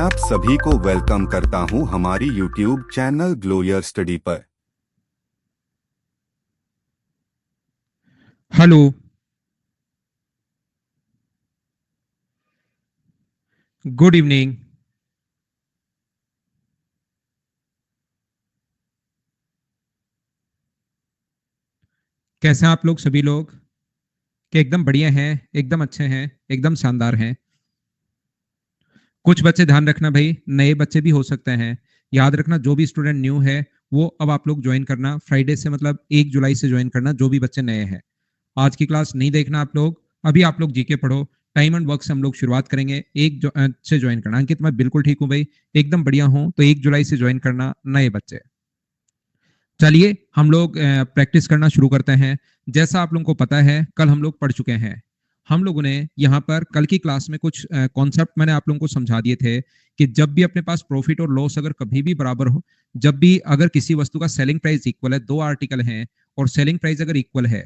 आप सभी को वेलकम करता हूं हमारी YouTube channel glow your study पर। Hello, good evening. कैसे हैं आप लोग सभी लोग? कि एकदम बढ़िया हैं, एकदम अच्छे हैं, एकदम शानदार हैं। कुछ बच्चे ध्यान रखना भाई, नए बच्चे भी हो सकते हैं। याद रखना, जो भी स्टूडेंट न्यू है वो अब आप लोग ज्वाइन करना फ्राइडे से, मतलब 1 जुलाई से ज्वाइन करना, जो भी बच्चे नए हैं। आज की क्लास नहीं देखना आप लोग, अभी आप लोग जीके पढ़ो। टाइम एंड वर्क से हम लोग शुरुआत करेंगे। से ज्वाइन करना। अंकित, मैं बिल्कुल ठीक हूँ भाई, एकदम बढ़िया हूँ। तो 1 जुलाई से ज्वाइन करना नए बच्चे। चलिए हम लोग प्रैक्टिस करना शुरू करते हैं। जैसा आप लोगों को पता है, कल हम लोग पढ़ चुके हैं। हम लोगों ने यहाँ पर कल की क्लास में कुछ कॉन्सेप्ट मैंने आप लोगों को समझा दिए थे कि जब भी अपने पास प्रॉफिट और लॉस अगर कभी भी बराबर हो, जब भी अगर किसी वस्तु का सेलिंग प्राइस इक्वल है, दो आर्टिकल हैं और सेलिंग प्राइस अगर इक्वल है,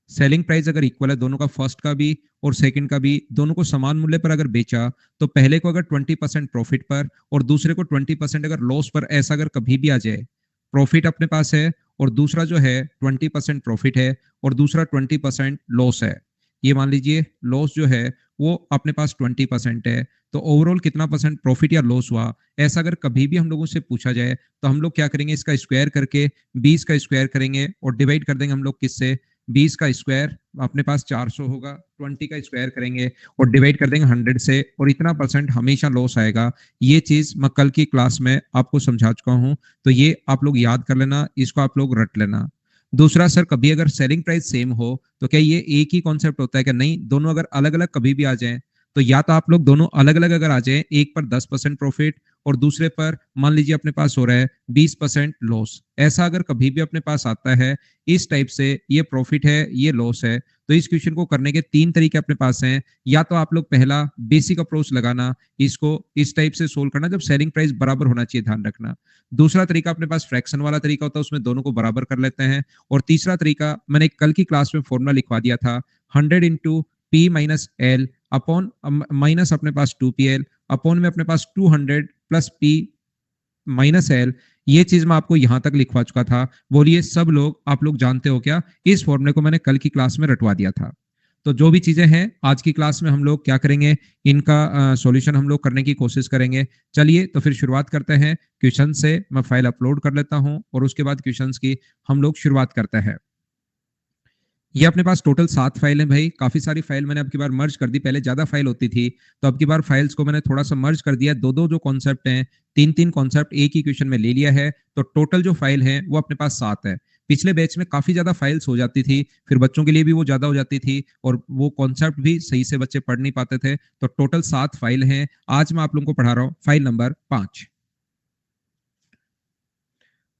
सेलिंग प्राइस अगर इक्वल है दोनों का, फर्स्ट का भी और सेकंड का भी, दोनों को समान मूल्य पर अगर बेचा, तो पहले को अगर 20% प्रॉफिट पर और दूसरे को 20% अगर लॉस पर, ऐसा अगर कभी भी आ जाए, प्रॉफिट अपने पास है और दूसरा जो है 20% प्रॉफिट है और दूसरा 20% लॉस है, ये मान लीजिए लॉस जो है वो अपने पास 20% है, तो ओवरऑल कितना परसेंट प्रॉफिट या लॉस हुआ, ऐसा अगर कभी भी हम लोगों से पूछा जाए, तो हम लोग क्या करेंगे, इसका स्क्वायर करके 20 का स्क्वायर करेंगे और डिवाइड कर देंगे हम लोग किससे, 20 का स्क्वायर अपने पास 400 होगा, 20 का स्क्वायर करेंगे और डिवाइड कर देंगे 100 से, और इतना परसेंट हमेशा लॉस आएगा। ये चीज मैं कल की क्लास में आपको समझा चुका हूं, तो ये आप लोग याद कर लेना, इसको आप लोग रट लेना। दूसरा, सर कभी अगर सेलिंग प्राइस सेम हो तो क्या ये एक ही कॉन्सेप्ट होता है? क्या नहीं, दोनों अगर अलग अलग कभी भी आ जाए, तो या तो आप लोग दोनों अलग अलग अगर आ जाए, एक पर 10% प्रॉफिट और दूसरे पर मान लीजिए अपने पास हो रहा है 20% लॉस, ऐसा अगर कभी भी अपने पास आता है इस टाइप से, ये प्रॉफिट है ये लॉस है, तो इस क्वेश्चन को करने के 3 तरीके अपने पास हैं। या तो आप लोग पहला बेसिक अप्रोच लगाना, इसको इस टाइप से सोल्व करना, जब सेलिंग प्राइस बराबर होना चाहिए, ध्यान रखना। दूसरा तरीका अपने पास फ्रैक्शन वाला तरीका होता है, उसमें दोनों को बराबर कर लेते हैं। और तीसरा तरीका मैंने कल की क्लास में फॉर्मूला लिखवा दिया था, 100 into P minus L upon minus अपने पास 2pl अपॉन में अपने पास 200 प्लस पी माइनस एल। ये चीज मैं आपको यहां तक लिखवा चुका था। बोलिए सब लोग, आप लोग जानते हो क्या? इस फॉर्मूले को मैंने कल की क्लास में रटवा दिया था। तो जो भी चीजें हैं आज की क्लास में हम लोग क्या करेंगे, इनका सॉल्यूशन हम लोग करने की कोशिश करेंगे। चलिए तो फिर शुरुआत करते हैं क्वेश्चन से। मैं फाइल अपलोड कर लेता हूं और उसके बाद क्वेश्चंस की हम लोग शुरुआत करते हैं। ये अपने पास टोटल 7 फाइल है भाई, काफी सारी फाइल मैंने अब की बार मर्ज कर दी, पहले ज्यादा फाइल होती थी, तो अब की बार फाइल्स को मैंने थोड़ा सा मर्ज कर दिया, दो दो जो कॉन्सेप्ट हैं, तीन तीन कॉन्सेप्ट एक ही क्वेश्चन में ले लिया है, तो टोटल जो फाइल है वो अपने पास 7 है। पिछले बैच में काफी ज्यादा फाइल्स हो जाती थी, फिर बच्चों के लिए भी वो ज्यादा हो जाती थी और वो कॉन्सेप्ट भी सही से बच्चे पढ़ नहीं पाते थे, तो टोटल 7 फाइल हैं। आज मैं आप लोगों को पढ़ा रहा हूँ फाइल नंबर 5।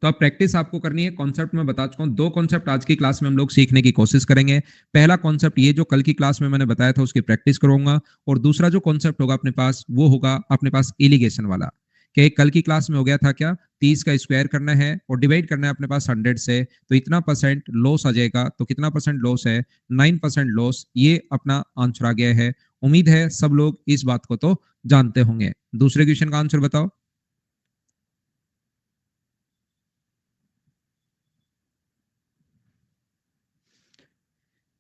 तो अब प्रैक्टिस आपको करनी है, कॉन्सेप्ट मैं बता चुका हूं, दो कॉन्सेप्ट आज की क्लास में हम लोग सीखने की कोशिश करेंगे। पहला कॉन्सेप्ट ये जो कल की क्लास में मैंने बताया था उसकी प्रैक्टिस करूंगा, और दूसरा जो कॉन्सेप्ट होगा अपने पास वो होगा अपने पास इलिगेशन वाला। कि कल की क्लास में हो गया था क्या, 30 का स्क्वायर करना है और डिवाइड करना है अपने पास 100 से, तो इतना परसेंट लॉस आ जाएगा, तो कितना परसेंट लॉस है, 9% लॉस, ये अपना आंसर आ गया है। उम्मीद है सब लोग इस बात को तो जानते होंगे। दूसरे क्वेश्चन का आंसर बताओ।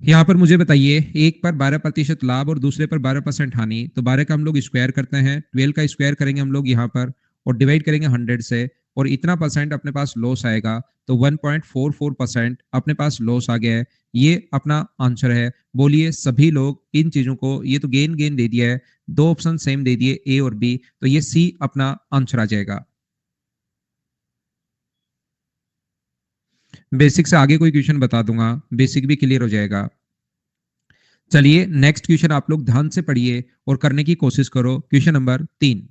यहाँ पर मुझे बताइए, एक पर 12% लाभ और दूसरे पर 12% हानि, तो 12 का हम लोग स्क्वायर करते हैं, 12 का स्क्वायर करेंगे हम लोग यहाँ पर और डिवाइड करेंगे 100 से, और इतना परसेंट अपने पास लॉस आएगा, तो 1.44% अपने पास लॉस आ गया है। ये अपना आंसर है। बोलिए सभी लोग इन चीजों को, ये तो गेन गेन दे दिया है, दो ऑप्शन सेम दे दिए ए और बी, तो ये सी अपना आंसर आ जाएगा। बेसिक से आगे कोई क्वेश्चन बता दूंगा, बेसिक भी क्लियर हो जाएगा। चलिए नेक्स्ट क्वेश्चन आप लोग ध्यान से पढ़िए और करने की कोशिश करो। Question number 3।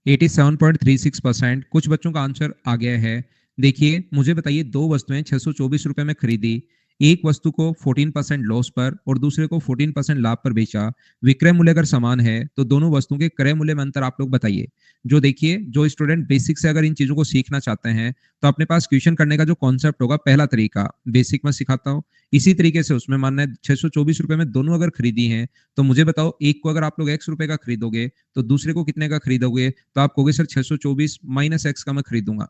87.36%। कुछ बच्चों का आंसर आ गया है। देखिए मुझे बताइए, दो वस्तुएं 624 रुपए में खरीदी, एक वस्तु को 14% लॉस पर और दूसरे को 14% लाभ पर बेचा, विक्रय मूल्य अगर समान है तो दोनों वस्तुओं के क्रय मूल्य में अंतर आप लोग बताइए। जो देखिए, जो स्टूडेंट बेसिक से अगर इन चीजों को सीखना चाहते हैं तो अपने पास क्वेश्चन करने का जो कॉन्सेप्ट होगा, पहला तरीका बेसिक में सिखाता हूँ, इसी तरीके से उसमें मानना है 624 रुपए में दोनों अगर खरीदी हैं तो मुझे बताओ, एक को अगर आप लोग एक्स रुपए का खरीदोगे तो दूसरे को कितने का खरीदोगे, तो आप कहोगे सर 624 माइनस एक्स का मैं खरीदूंगा।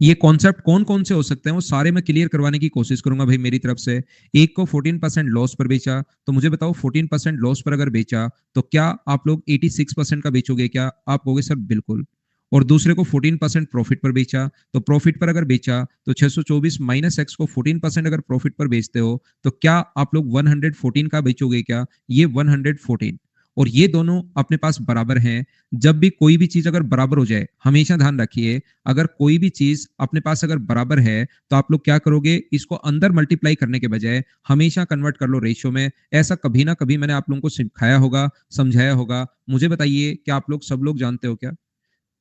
ये कॉन्सेप्ट कौन कौन से हो सकते हैं वो सारे मैं क्लियर करवाने की कोशिश करूंगा भाई मेरी तरफ से। एक को 14% लॉस पर बेचा, तो मुझे बताओ 14% लॉस पर अगर बेचा तो क्या आप लोग 86% का बेचोगे क्या, आप कहोगे सर बिल्कुल। और दूसरे को 14% प्रॉफिट पर बेचा, तो प्रॉफिट पर अगर बेचा तो 624 माइनस एक्स को 14% अगर प्रॉफिट पर बेचते हो तो क्या आप लोग 114 का बेचोगे क्या, ये 114। और ये दोनों अपने पास बराबर हैं। जब भी कोई भी चीज अगर बराबर हो जाए, हमेशा ध्यान रखिए, अगर कोई भी चीज अपने पास अगर बराबर है तो आप लोग क्या करोगे, इसको अंदर मल्टीप्लाई करने के बजाय हमेशा कन्वर्ट कर लो रेशियो में। ऐसा कभी ना कभी मैंने आप लोगों को सिखाया होगा, समझाया होगा। मुझे बताइए कि आप लोग सब लोग जानते हो क्या,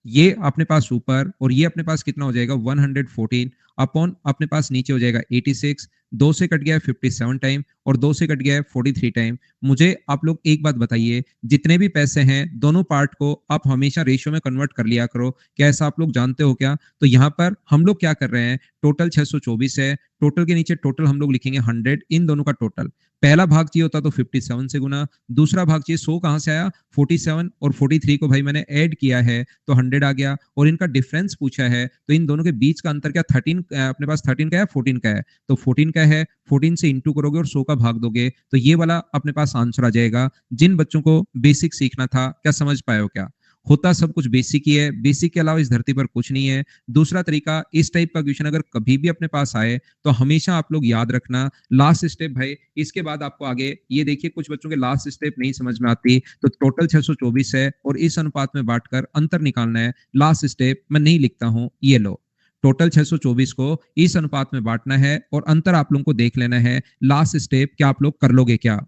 ये अपने पास ऊपर और ये अपने पास कितना हो जाएगा 114 अपॉन अपने पास नीचे हो जाएगा 86। दो से कट गया है 57 टाइम और दो से कट गया है 43 टाइम। मुझे आप लोग एक बात बताइए, जितने भी पैसे हैं दोनों पार्ट को आप हमेशा रेशियो में कन्वर्ट कर लिया करो। क्या ऐसा आप लोग जानते हो क्या? तो यहाँ पर हम लोग क्या कर रहे हैं, टोटल 624 है, टोटल के नीचे टोटल हम लोग लिखेंगे 100, इन दोनों का टोटल। पहला भाग चाहिए होता तो 57 से गुना, दूसरा भाग चाहिए 100 कहां से आया, 47 और 43 को भाई मैंने ऐड किया है तो 100 आ गया। और इनका डिफरेंस पूछा है तो इन दोनों के बीच का अंतर क्या 13, अपने पास 13 का है 14 का है, तो 14 का है, 14 से इंटू करोगे और 100 का भाग दोगे तो ये वाला अपने पास आंसर आ जाएगा। जिन बच्चों को बेसिक सीखना था, क्या समझ पाए हो क्या? होता सब कुछ बेसिक ही है, बेसिक के अलावा इस धरती पर कुछ नहीं है। दूसरा तरीका, इस टाइप का क्वेश्चन अगर कभी भी अपने पास आए तो हमेशा आप लोग याद रखना, लास्ट स्टेप भाई, इसके बाद आपको आगे ये देखिए, कुछ बच्चों के लास्ट स्टेप नहीं समझ में आती तो टोटल 624 है और इस अनुपात में बांटकर अंतर निकालना है। लास्ट स्टेप मैं नहीं लिखता हूं, ये लो, टोटल 624 को इस अनुपात में बांटना है और अंतर आप लोगों को देख लेना है। लास्ट स्टेप क्या आप लोग कर लोगे क्या,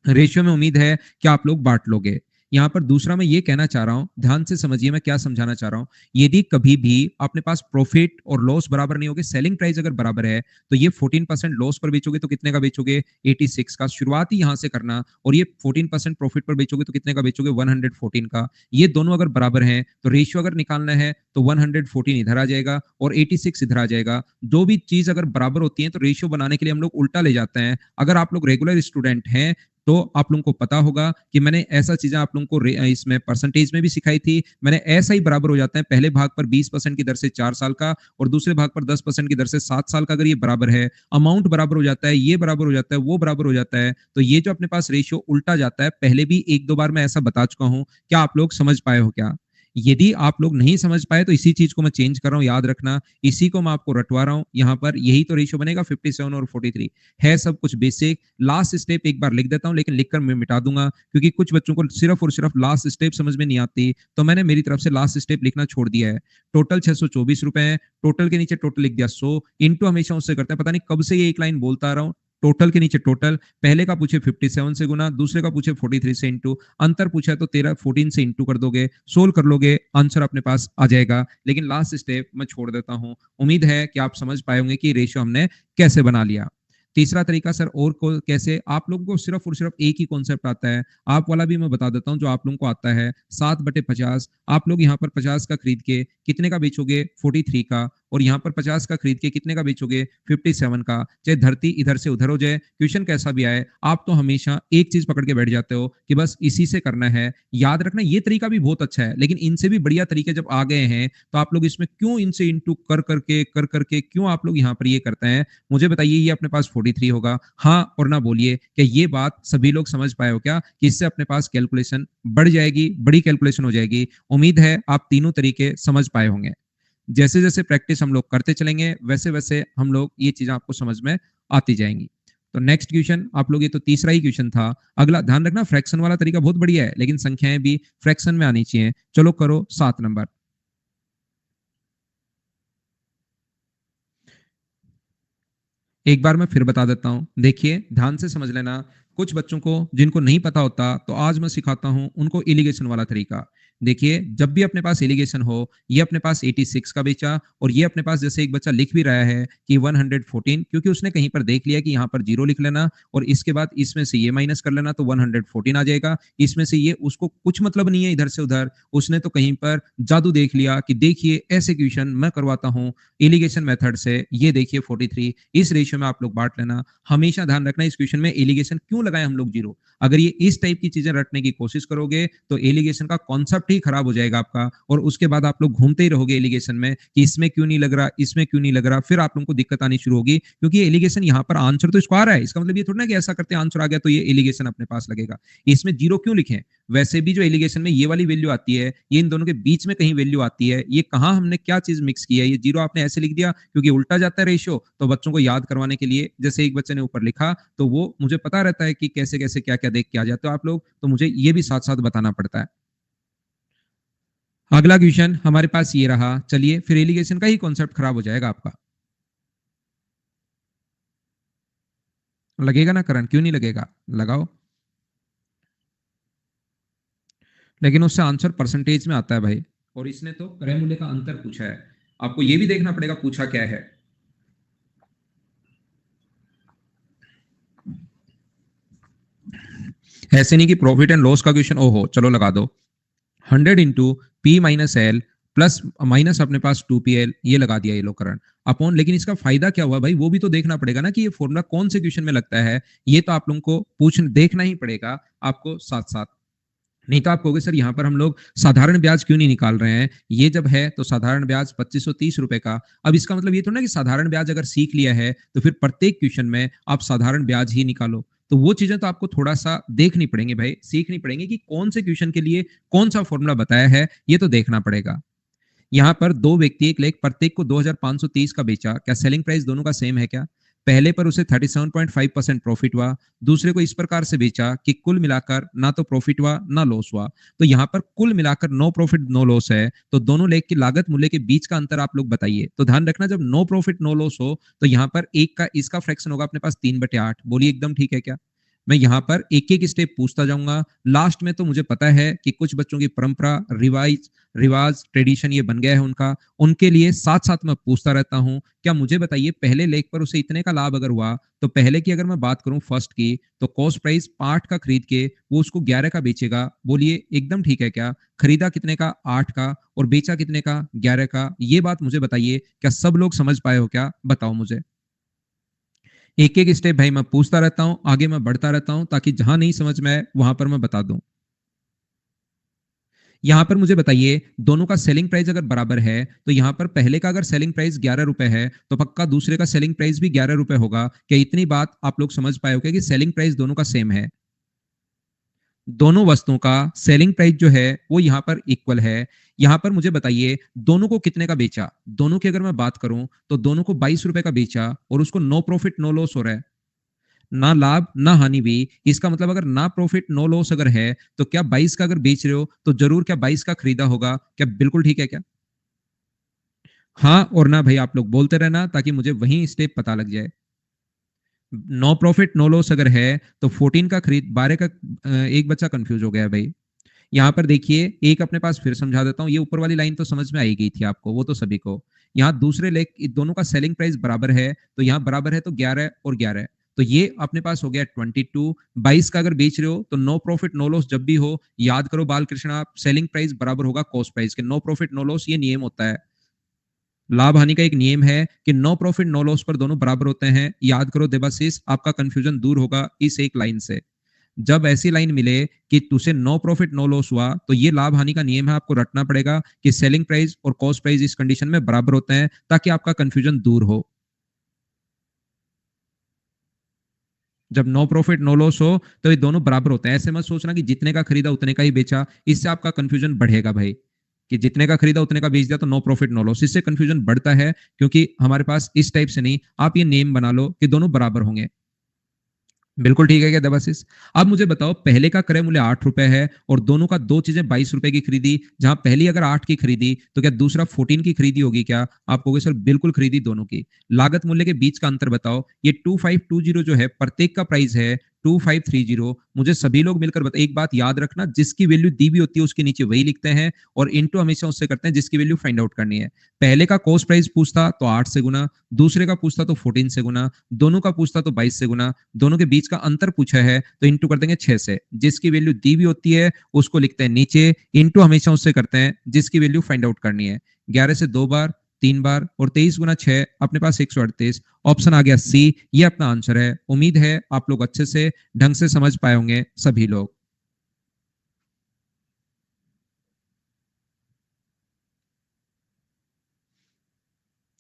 रेशियो में उम्मीद है कि आप लोग बांट लोगे। यहां पर दूसरा मैं ये कहना चाह रहा हूं, ध्यान से समझिए मैं क्या समझाना चाह रहा हूं। यदि कभी भी अपने पास प्रॉफिट और लॉस बराबर नहीं होगे, सेलिंग प्राइस अगर बराबर है तो ये 14% लॉस पर बेचोगे तो कितने का बेचोगे, 86 का, शुरुआत ही यहां से करना। और ये 14% प्रॉफिट पर बेचोगे तो कितने का बेचोगे, 114 का। ये दोनों अगर बराबर हैं तो रेशियो अगर निकालना है तो 114 इधर आ जाएगा और 86 इधर आ जाएगा। जो भी चीज अगर बराबर होती है तो रेशियो बनाने के लिए हम लोग उल्टा ले जाते हैं। अगर आप लोग रेगुलर स्टूडेंट हैं तो आप लोगों को पता होगा कि मैंने ऐसा चीजें आप लोगों को इसमें परसेंटेज में भी सिखाई थी। मैंने ऐसा ही बराबर हो जाता है, पहले भाग पर 20% की दर से 4 साल का और दूसरे भाग पर 10% की दर से 7 साल का। अगर ये बराबर है, अमाउंट बराबर हो जाता है, ये बराबर हो जाता है, वो बराबर हो जाता है, तो ये जो अपने पास रेशियो उल्टा जाता है, पहले भी एक दो बार मैं ऐसा बता चुका हूं। क्या आप लोग समझ पाए हो क्या? यदि आप लोग नहीं समझ पाए तो इसी चीज को मैं चेंज कर रहा हूं, याद रखना, इसी को मैं आपको रटवा रहा हूं। यहां पर यही तो रेशियो बनेगा 57 और 43, है सब कुछ बेसिक। लास्ट स्टेप एक बार लिख देता हूं, लेकिन लिखकर मैं मिटा दूंगा क्योंकि कुछ बच्चों को सिर्फ और सिर्फ लास्ट स्टेप समझ में नहीं आती, तो मैंने मेरी तरफ से लास्ट स्टेप लिखना छोड़ दिया है। टोटल 624 रुपए है, टोटल के नीचे टोटल लिख दिया 100, इंटू हमेशा उससे करते हैं, पता नहीं कब से ये एक लाइन बोलता आ रहा हूं। टोटल के नीचे टोटल, पहले का पूछे 57 से गुना, दूसरे का पूछे 43 से इंटू, अंतर पूछा है तो 14 से इंटू कर दोगे, सोल्व कर लोगे, आंसर अपने पास आ जाएगा। लेकिन लास्ट स्टेप मैं छोड़ देता हूं। उम्मीद है कि आप समझ पाए होंगे कि रेशियो हमने कैसे बना लिया। तीसरा तरीका सर, और को कैसे, आप लोगों को सिर्फ और सिर्फ एक ही कॉन्सेप्ट आता है, आप वाला भी मैं बता देता हूं जो आप लोगों को आता है, 7/50। आप लोग यहाँ पर 50 का खरीद के कितने का बेचोगे, 43 का, और यहाँ पर 50 का खरीद के कितने का बेचोगे, 57 का। चाहे धरती इधर से उधर हो जाए, क्वेश्चन कैसा भी आए, आप तो हमेशा एक चीज पकड़ के बैठ जाते हो कि बस इसी से करना है। याद रखना, ये तरीका भी बहुत अच्छा है, लेकिन इनसे भी बढ़िया तरीके जब आ गए हैं तो आप लोग इसमें क्यों इनसे इंटू कर करके क्यों आप लोग यहाँ पर ये करते हैं? मुझे बताइए, ये अपने पास 43 होगा, हाँ और ना बोलिए कि ये बात सभी लोग समझ पाए हो क्या, कि इससे अपने पास कैलकुलेशन बढ़ जाएगी, बड़ी कैलकुलेशन हो जाएगी। उम्मीद है आप तीनों तरीके समझ पाए होंगे। जैसे जैसे प्रैक्टिस हम लोग करते चलेंगे वैसे वैसे हम लोग ये चीजें आपको समझ में आती जाएंगी। तो नेक्स्ट क्वेश्चन आप लोग, ये तो तीसरा ही क्वेश्चन था। अगला ध्यान रखना, फ्रैक्शन वाला तरीका बहुत बढ़िया है, लेकिन संख्याएं भी फ्रैक्शन में आनी चाहिए। चलो करो 7 नंबर। एक बार मैं फिर बता देता हूं, देखिए ध्यान से समझ लेना। कुछ बच्चों को जिनको नहीं पता होता, तो आज मैं सिखाता हूं उनको एलिगेशन वाला तरीका। देखिए, जब भी अपने पास एलिगेशन हो, ये अपने पास 86 का बेचा, और ये अपने पास जैसे एक बच्चा लिख भी रहा है कि 114, क्योंकि उसने कहीं पर देख लिया कि यहाँ पर 0 लिख लेना और इसके बाद इसमें से ये माइनस कर लेना तो 114 आ जाएगा। इसमें से ये, उसको कुछ मतलब नहीं है इधर से उधर, उसने तो कहीं पर जादू देख लिया कि देखिए ऐसे क्वेश्चन मैं करवाता हूँ एलिगेशन मेथड से, ये देखिए 43, इस रेशियो में आप लोग बांट लेना। हमेशा ध्यान रखना इस क्वेश्चन में एलिगेशन क्यों लगाए हम लोग 0। अगर ये इस टाइप की चीजें रटने की कोशिश करोगे तो एलिगेशन का कॉन्सेप्ट ही खराब हो जाएगा आपका, और उसके बाद आप लोग घूमते ही रहोगे एलिगेशन में कि इसमें क्यों नहीं लग रहा, इसमें क्यों नहीं लग रहा, फिर आप लोगों को दिक्कत आनी शुरू होगी, क्योंकि एलिगेशन यहाँ पर आंसर तो इसको आ रहा है, इसका मतलब ये थोड़ा ना कि ऐसा करते आंसर आ गया तो ये एलिगेशन अपने पास लगेगा। इसमें 0 क्यों लिखे? वैसे भी जो एलिगेशन में ये वाली वैल्यू आती है, ये इन दोनों के बीच में कहीं वैल्यू आती है, ये कहां हमने क्या चीज मिक्स की है, ये 0 आपने ऐसे लिख दिया क्योंकि उल्टा जाता है रेशियो, तो बच्चों को याद करवाने के लिए जैसे एक बच्चे ने ऊपर लिखा तो वो मुझे पता रहता है कि कैसे कैसे क्या क्या देख के आ जाते हो आप लोग, तो मुझे ये भी साथ साथ बताना पड़ता है। अगला क्वेश्चन हमारे पास ये रहा, चलिए फिर एलिगेशन का ही कॉन्सेप्ट खराब हो जाएगा आपका। लगेगा ना करंट, क्यों नहीं लगेगा, लगाओ। लेकिन उससे आंसर परसेंटेज में आता है भाई, और इसने तो क्रय मूल्य का अंतर पूछा है, आपको ये भी देखना पड़ेगा पूछा क्या है। ऐसे नहीं कि प्रॉफिट एंड लॉस का क्वेश्चन, ओहो चलो लगा दो। 100 into P minus L plus minus अपने पास 2pl, ये लगा दिया ये लो करंट अपॉन। लेकिन इसका फायदा क्या हुआ भाई, वो भी तो देखना पड़ेगा ना कि ये फॉर्मूला कौन से क्वेश्चन में लगता है, ये तो आप लोगों को पूछ देखना ही पड़ेगा आपको साथ साथ। नहीं तो आप कहोगे सर यहाँ पर हम लोग साधारण ब्याज क्यों नहीं निकाल रहे हैं, ये जब है तो साधारण ब्याज 2530 रुपए का। अब इसका मतलब ये तो ना कि साधारण ब्याज अगर सीख लिया है तो फिर प्रत्येक क्वेश्चन में आप साधारण ब्याज ही निकालो, तो वो चीजें तो आपको थोड़ा सा देखनी पड़ेंगी भाई, सीखनी पड़ेंगी कि कौन से क्वेश्चन के लिए कौन सा फॉर्मूला बताया है, ये तो देखना पड़ेगा। यहाँ पर दो व्यक्ति एक लेख प्रत्येक को 2530 का बेचा, क्या सेलिंग प्राइस दोनों का सेम है क्या? पहले पर उसे 37.5% प्रॉफिट हुआ, दूसरे को इस प्रकार से बेचा कि कुल मिलाकर ना तो प्रॉफिट हुआ ना लॉस हुआ। तो यहाँ पर कुल मिलाकर नो प्रॉफिट नो लॉस है, तो दोनों लेख की लागत मूल्य के बीच का अंतर आप लोग बताइए। तो ध्यान रखना, जब नो प्रॉफिट नो लॉस हो तो यहाँ पर एक का इसका फ्रैक्शन होगा अपने पास 3/8। बोलिए एकदम ठीक है क्या? मैं यहाँ पर एक एक स्टेप पूछता जाऊंगा, लास्ट में तो मुझे पता है कि कुछ बच्चों की परंपरा रिवाज रिवाज ट्रेडिशन ये बन गया है उनका, उनके लिए साथ साथ मैं पूछता रहता हूं। क्या मुझे बताइए, पहले लेख पर उसे इतने का लाभ अगर हुआ, तो पहले की अगर मैं बात करूं फर्स्ट की, तो कॉस्ट प्राइस 8 का खरीद के वो उसको 11 का बेचेगा। बोलिए एकदम ठीक है क्या? खरीदा कितने का? 8 का, और बेचा कितने का? 11 का। ये बात मुझे बताइए, क्या सब लोग समझ पाए हो क्या? बताओ मुझे। एक एक स्टेप भाई मैं पूछता रहता हूं, आगे मैं बढ़ता रहता हूं, ताकि जहां नहीं समझ में आए वहां पर मैं बता दूं। यहां पर मुझे बताइए, दोनों का सेलिंग प्राइस अगर बराबर है तो यहां पर पहले का अगर सेलिंग प्राइस 11 रुपए है तो पक्का दूसरे का सेलिंग प्राइस भी 11 रुपए होगा। क्या इतनी बात आप लोग समझ पाए हो क्या कि सेलिंग प्राइस दोनों का सेम है? दोनों वस्तुओं का सेलिंग प्राइस जो है वो यहां पर इक्वल है। यहां पर मुझे बताइए, दोनों को कितने का बेचा? दोनों की अगर मैं बात करूं तो दोनों को 22 रुपए का बेचा, और उसको नो प्रॉफिट नो लॉस हो रहा है, ना लाभ ना हानि भी। इसका मतलब अगर ना प्रॉफिट नो लॉस अगर है, तो क्या 22 का अगर बेच रहे हो तो जरूर क्या 22 का खरीदा होगा? क्या बिल्कुल ठीक है क्या? हाँ और ना भाई आप लोग बोलते रहना, ताकि मुझे वही स्टेप पता लग जाए। नो प्रॉफिट नो लॉस अगर है तो 14 का खरीद, 12 का एक बच्चा कंफ्यूज हो गया भाई। यहाँ पर देखिए, एक अपने पास फिर समझा देता हूँ, ये ऊपर वाली लाइन तो समझ में आई गई थी आपको, वो तो सभी को। यहाँ दूसरे लेख दोनों का सेलिंग प्राइस बराबर है, तो यहाँ बराबर है तो 11 और 11, तो ये अपने पास हो गया 22। 22 का अगर बेच रहे हो तो नो प्रॉफिट नो लॉस जब भी हो, याद करो बालकृष्ण आप, सेलिंग प्राइस बराबर होगा कॉस्ट प्राइस के। नो प्रॉफिट नो लॉस ये नियम होता है, लाभ हानि का एक नियम है कि नो प्रॉफिट नो लॉस पर दोनों बराबर होते हैं। याद करो देवाशीष, आपका कंफ्यूजन दूर होगा इस एक लाइन से। जब ऐसी लाइन मिले कि तुझे नो प्रॉफिट नो लॉस हुआ, तो ये लाभ हानि का नियम है, आपको रटना पड़ेगा कि सेलिंग प्राइस और कॉस्ट प्राइस इस कंडीशन में बराबर होते हैं, ताकि आपका कंफ्यूजन दूर हो। जब नो प्रॉफिट नो लॉस हो तो ये दोनों बराबर होते हैं। ऐसे मत सोचना कि जितने का खरीदा उतने का ही बेचा, इससे आपका कंफ्यूजन बढ़ेगा भाई, कि जितने का खरीदा उतने का बेच दिया तो नो प्रॉफिट नो लॉस, इससे कंफ्यूजन बढ़ता है। क्योंकि हमारे पास इस टाइप से नहीं, आप ये नेम बना लो कि दोनों बराबर होंगे। बिल्कुल ठीक है क्या देवाशीष? अब मुझे बताओ, पहले का क्रय मूल्य 8 रुपए है और दोनों का दो चीजें 22 रुपए की खरीदी, जहां पहली अगर 8 की खरीदी तो क्या दूसरा 14 की खरीदी होगी क्या? आप कहोगे सर बिल्कुल खरीदी दोनों की। लागत मूल्य के बीच का अंतर बताओ। ये 2520 जो है प्रत्येक का प्राइस है, 2530। मुझे सभी लोग मिलकर बता, एक बात याद रखना, जिसकी वैल्यू दी भी होती है उसके नीचे वही लिखते हैं, और इनटू हमेशा उससे करते हैं जिसकी वैल्यू फाइंड आउट करनी है। पहले का कॉस्ट प्राइस पूछता तो 8 से गुना, दूसरे का पूछता तो 14 से गुना, दोनों का पूछता तो 22 से गुना, दोनों के बीच का अंतर पूछा है तो इंटू कर देंगे 6 से। जिसकी वैल्यू दी भी होती है उसको लिखते हैं नीचे, इंटू हमेशा उससे करते हैं जिसकी वैल्यू फाइंड आउट करनी है। 11 से 2 बार, 3 बार, और 23 गुना 6 अपने पास 138। ऑप्शन आ गया सी, ये अपना आंसर है। उम्मीद है आप लोग अच्छे से ढंग से समझ पाए होंगे सभी लोग।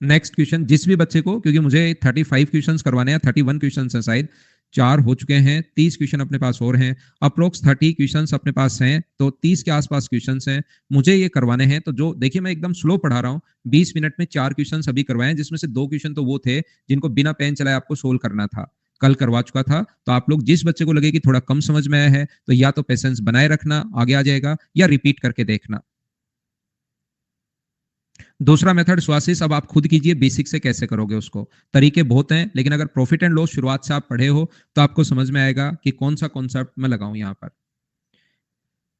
नेक्स्ट क्वेश्चन, जिस भी बच्चे को, क्योंकि मुझे 35 क्वेश्चंस करवाने हैं, 31 क्वेश्चंस हैं शायद, 4 हो चुके हैं, 30 क्वेश्चन अपने पास और हैं, अप्रोक्स 30 क्वेश्चंस अपने पास हैं, तो 30 के आसपास क्वेश्चंस हैं मुझे ये करवाने हैं। तो जो देखिए मैं एकदम स्लो पढ़ा रहा हूँ, 20 मिनट में 4 क्वेश्चन अभी करवाए हैं, जिसमें से 2 क्वेश्चन तो वो थे जिनको बिना पेन चलाए आपको सोल्व करना था, कल करवा चुका था। तो आप लोग जिस बच्चे को लगे कि थोड़ा कम समझ में आया है तो या तो पेशेंस बनाए रखना, आगे आ जाएगा, या रिपीट करके देखना। दूसरा मेथड स्वासिस, अब आप खुद कीजिए, बेसिक से कैसे करोगे उसको। तरीके बहुत हैं, लेकिन अगर प्रॉफिट एंड लॉस शुरुआत से आप पढ़े हो तो आपको समझ में आएगा कि कौन सा कॉन्सेप्ट मैं लगाऊं यहाँ पर।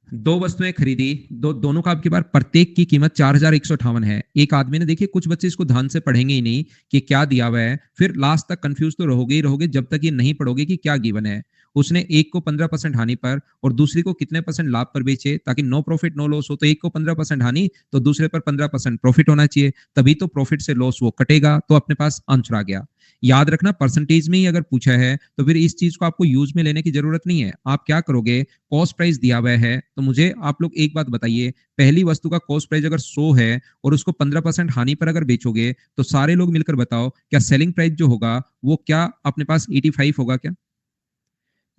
दो वस्तुएं खरीदी, दोनों का आपकी बार प्रत्येक की कीमत 4158 है। एक आदमी ने, देखिए कुछ बच्चे इसको ध्यान से पढ़ेंगे ही नहीं कि क्या दिया हुआ है, फिर लास्ट तक कंफ्यूज तो रहोगे ही रहोगे जब तक ये नहीं पढ़ोगे कि क्या गिवन है। उसने एक को 15% हानि पर और दूसरी को कितने परसेंट लाभ पर बेचे, ताकि नो प्रॉफिट नो लॉस हो। तो एक को 15% हानि तो दूसरे पर 15% प्रॉफिट होना चाहिए, तभी तो प्रॉफिट से लॉस वो कटेगा। तो अपने पास आंसर आ गया। याद रखना, परसेंटेज में ही अगर पूछा है तो फिर इस चीज को आपको यूज में लेने की जरूरत नहीं है। आप क्या करोगे, कॉस्ट प्राइस दिया हुआ है तो मुझे आप लोग एक बात बताइए, पहली वस्तु का कॉस्ट प्राइस अगर 100 है और उसको 15% हानि पर अगर बेचोगे तो सारे लोग मिलकर बताओ क्या सेलिंग प्राइस जो होगा वो क्या अपने पास 85 होगा क्या?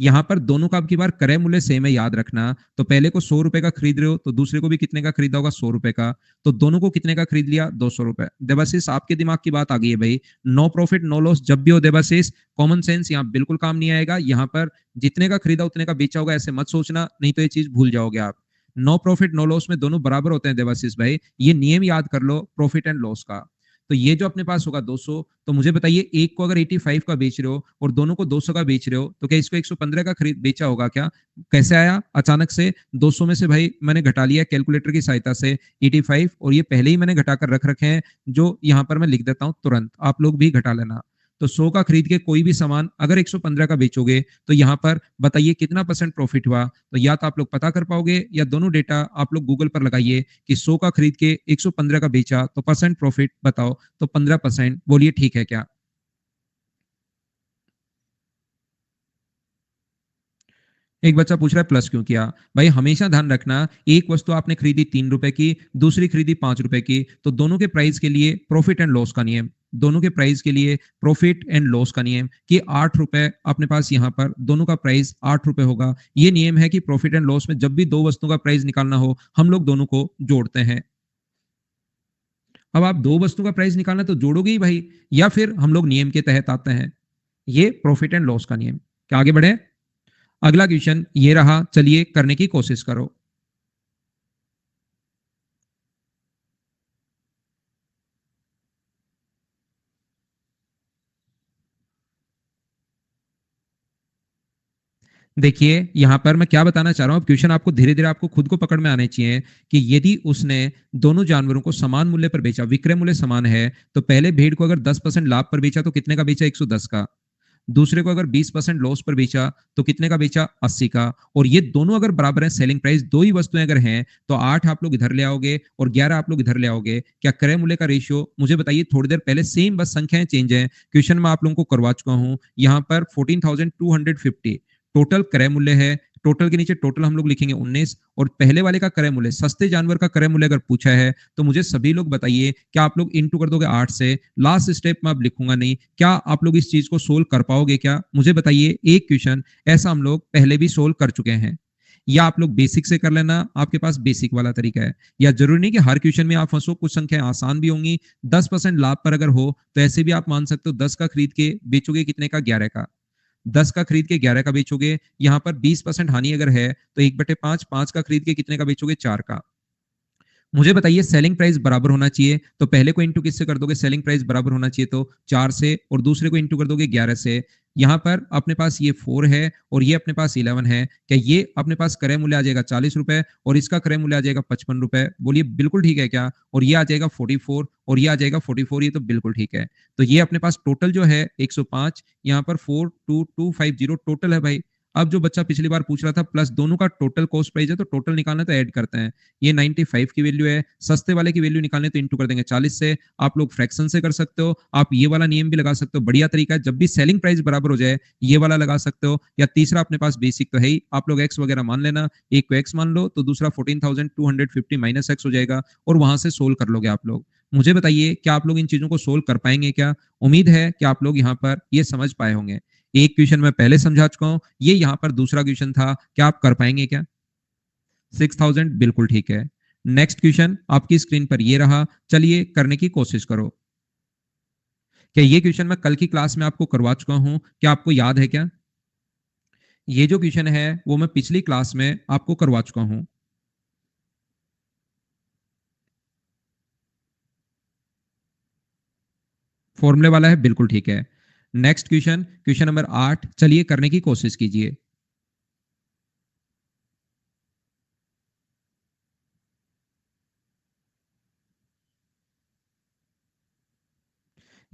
यहां पर दोनों का अब की बार क्रय मूल्य सेम है, याद रखना। तो पहले को 100 रुपए का खरीद रहे हो तो दूसरे को भी कितने का खरीदा होगा, 100 रुपए का। तो दोनों को कितने का खरीद लिया, 200 रुपए। देवाशीष आपके दिमाग की बात आ गई है भाई, नो प्रॉफिट नो लॉस जब भी हो देवाशीष, कॉमन सेंस यहाँ बिल्कुल काम नहीं आएगा। यहाँ पर जितने का खरीदा उतने का बेचा होगा ऐसे मत सोचना, नहीं तो ये चीज भूल जाओगे आप। नो प्रॉफिट नो लॉस में दोनों बराबर होते हैं देवाशीष भाई, ये नियम याद कर लो प्रॉफिट एंड लॉस का। तो ये जो अपने पास होगा 200, तो मुझे बताइए एक को अगर 85 का बेच रहे हो और दोनों को 200 का बेच रहे हो तो क्या इसको 115 का खरीद बेचा होगा क्या? कैसे आया अचानक से? 200 में से भाई मैंने घटा लिया कैलकुलेटर की सहायता से 85, और ये पहले ही मैंने घटाकर रख रखे हैं, जो यहाँ पर मैं लिख देता हूँ तुरंत, आप लोग भी घटा लेना। तो 100 का खरीद के कोई भी सामान अगर 115 का बेचोगे तो यहाँ पर बताइए कितना परसेंट प्रॉफिट हुआ। तो या तो आप लोग पता कर पाओगे या दोनों डेटा आप लोग गूगल पर लगाइए कि 100 का खरीद के 115 का बेचा तो परसेंट प्रॉफिट बताओ, तो 15%। बोलिए ठीक है क्या? एक बच्चा पूछ रहा है प्लस क्यों किया। भाई हमेशा ध्यान रखना, एक वस्तु आपने खरीदी 3 रुपए की, दूसरी खरीदी 5 रुपए की, तो दोनों के प्राइस के लिए प्रॉफिट एंड लॉस का नियम, दोनों के प्राइस के लिए प्रॉफिट एंड लॉस का नियम कि 8 रुपए अपने पास यहाँ पर दोनों का प्राइस 8 रुपए होगा। ये नियम है कि प्रॉफिट एंड लॉस में जब भी दो वस्तुओं का प्राइस निकालना हो हम लोग दोनों को जोड़ते हैं। अब आप दो वस्तुओं का प्राइस निकालना तो जोड़ोगे ही भाई, या फिर हम लोग नियम के तहत आते हैं, ये प्रॉफिट एंड लॉस का नियम। क्या आगे बढ़े? अगला क्वेश्चन ये रहा, चलिए करने की कोशिश करो। देखिए यहां पर मैं क्या बताना चाह रहा हूं, अब क्वेश्चन आपको धीरे धीरे आपको खुद को पकड़ में आने चाहिए कि यदि उसने दोनों जानवरों को समान मूल्य पर बेचा, विक्रय मूल्य समान है, तो पहले भेड़ को अगर 10% लाभ पर बेचा तो कितने का बेचा, 110 का। दूसरे को अगर 20% लॉस पर बेचा तो कितने का बेचा, 80 का। और ये दोनों अगर बराबर है सेलिंग प्राइस, दो ही वस्तुएं अगर हैं तो 8 आप लोग इधर ले आओगे और 11 आप लोग इधर ले आओगे। क्या क्रय मूल्य का रेशियो मुझे बताइए, थोड़ी देर पहले सेम बस संख्याएं चेंज है, क्वेश्चन में आप लोगों को करवा चुका हूं। यहाँ पर 14,250 टोटल क्रय मूल्य है, टोटल के नीचे टोटल हम लोग लिखेंगे 19, और पहले वाले का क्रय मूल्य, सस्ते जानवर का क्रय मूल्य अगर पूछा है तो मुझे सभी लोग बताइए क्या आप लोग इंटू कर दोगे 8 से? लास्ट स्टेप में अब लिखूंगा नहीं, क्या आप लोग इस चीज को सोल्व कर पाओगे क्या? मुझे बताइए, एक क्वेश्चन ऐसा हम लोग पहले भी सोल्व कर चुके हैं, या आप लोग बेसिक से कर लेना, आपके पास बेसिक वाला तरीका है, या जरूरी नहीं कि हर क्वेश्चन में आप फंसो, कुछ संख्याएं आसान भी होंगी। 10% लाभ पर अगर हो तो ऐसे भी आप मान सकते हो 10 का खरीद के बेचोगे कितने का, 11 का। 10 का खरीद के 11 का बेचोगे, यहां पर 20% हानि अगर है तो 1/5, 5 का खरीद के कितने का बेचोगे, 4 का। मुझे बताइए सेलिंग प्राइस बराबर होना चाहिए, तो पहले को इंटू किससे कर दोगे, सेलिंग प्राइस बराबर होना चाहिए तो 4 से, और दूसरे को इंटू कर दोगे 11 से। यहाँ पर अपने पास ये 4 है और ये अपने पास 11 है। क्या ये अपने पास क्रय मूल्य आ जाएगा 40 रुपए और इसका क्रय मूल्य आ जाएगा 55 रुपए? बोलिए बिल्कुल ठीक है क्या? और ये आ जाएगा 44 और ये आ जाएगा 44, ये तो बिल्कुल ठीक है। तो ये अपने पास टोटल जो है 105, यहाँ पर 42250 टोटल है भाई। अब जो बच्चा पिछली बार पूछ रहा था प्लस दोनों का टोटल कॉस्ट प्राइस है, तो टोटल निकालना तो ऐड करते हैं। ये 95 की वैल्यू है, सस्ते वाले की वैल्यू निकालने तो इंटू कर देंगे 40 से। आप लोग फ्रैक्शन से कर सकते हो, आप ये वाला नियम भी लगा सकते हो, बढ़िया तरीका है। जब भी सेलिंग प्राइस बराबर हो जाए ये वाला लगा सकते हो, या तीसरा अपने पास बेसिक तो है ही, आप लोग एक्स वगैरह मान लेना। एक को एक्स मान लो तो दूसरा 14,250 माइनस एक्स हो जाएगा और वहां से सोल्व कर लोगे आप लोग। मुझे बताइए क्या आप लोग इन चीजों को सोल्व कर पाएंगे क्या? उम्मीद है कि आप लोग यहाँ पर ये समझ पाए होंगे। एक क्वेश्चन मैं पहले समझा चुका हूं, ये यहाँ पर दूसरा क्वेश्चन था, क्या आप कर पाएंगे क्या? 6000 बिल्कुल ठीक है। नेक्स्ट क्वेश्चन आपकी स्क्रीन पर ये रहा, चलिए करने की कोशिश करो। क्या ये क्वेश्चन मैं कल की क्लास में आपको करवा चुका हूं, क्या आपको याद है क्या? ये जो क्वेश्चन है वो मैं पिछली क्लास में आपको करवा चुका हूं। फॉर्मूले वाला है, बिल्कुल ठीक है। नेक्स्ट क्वेश्चन, क्वेश्चन नंबर 8, चलिए करने की कोशिश कीजिए।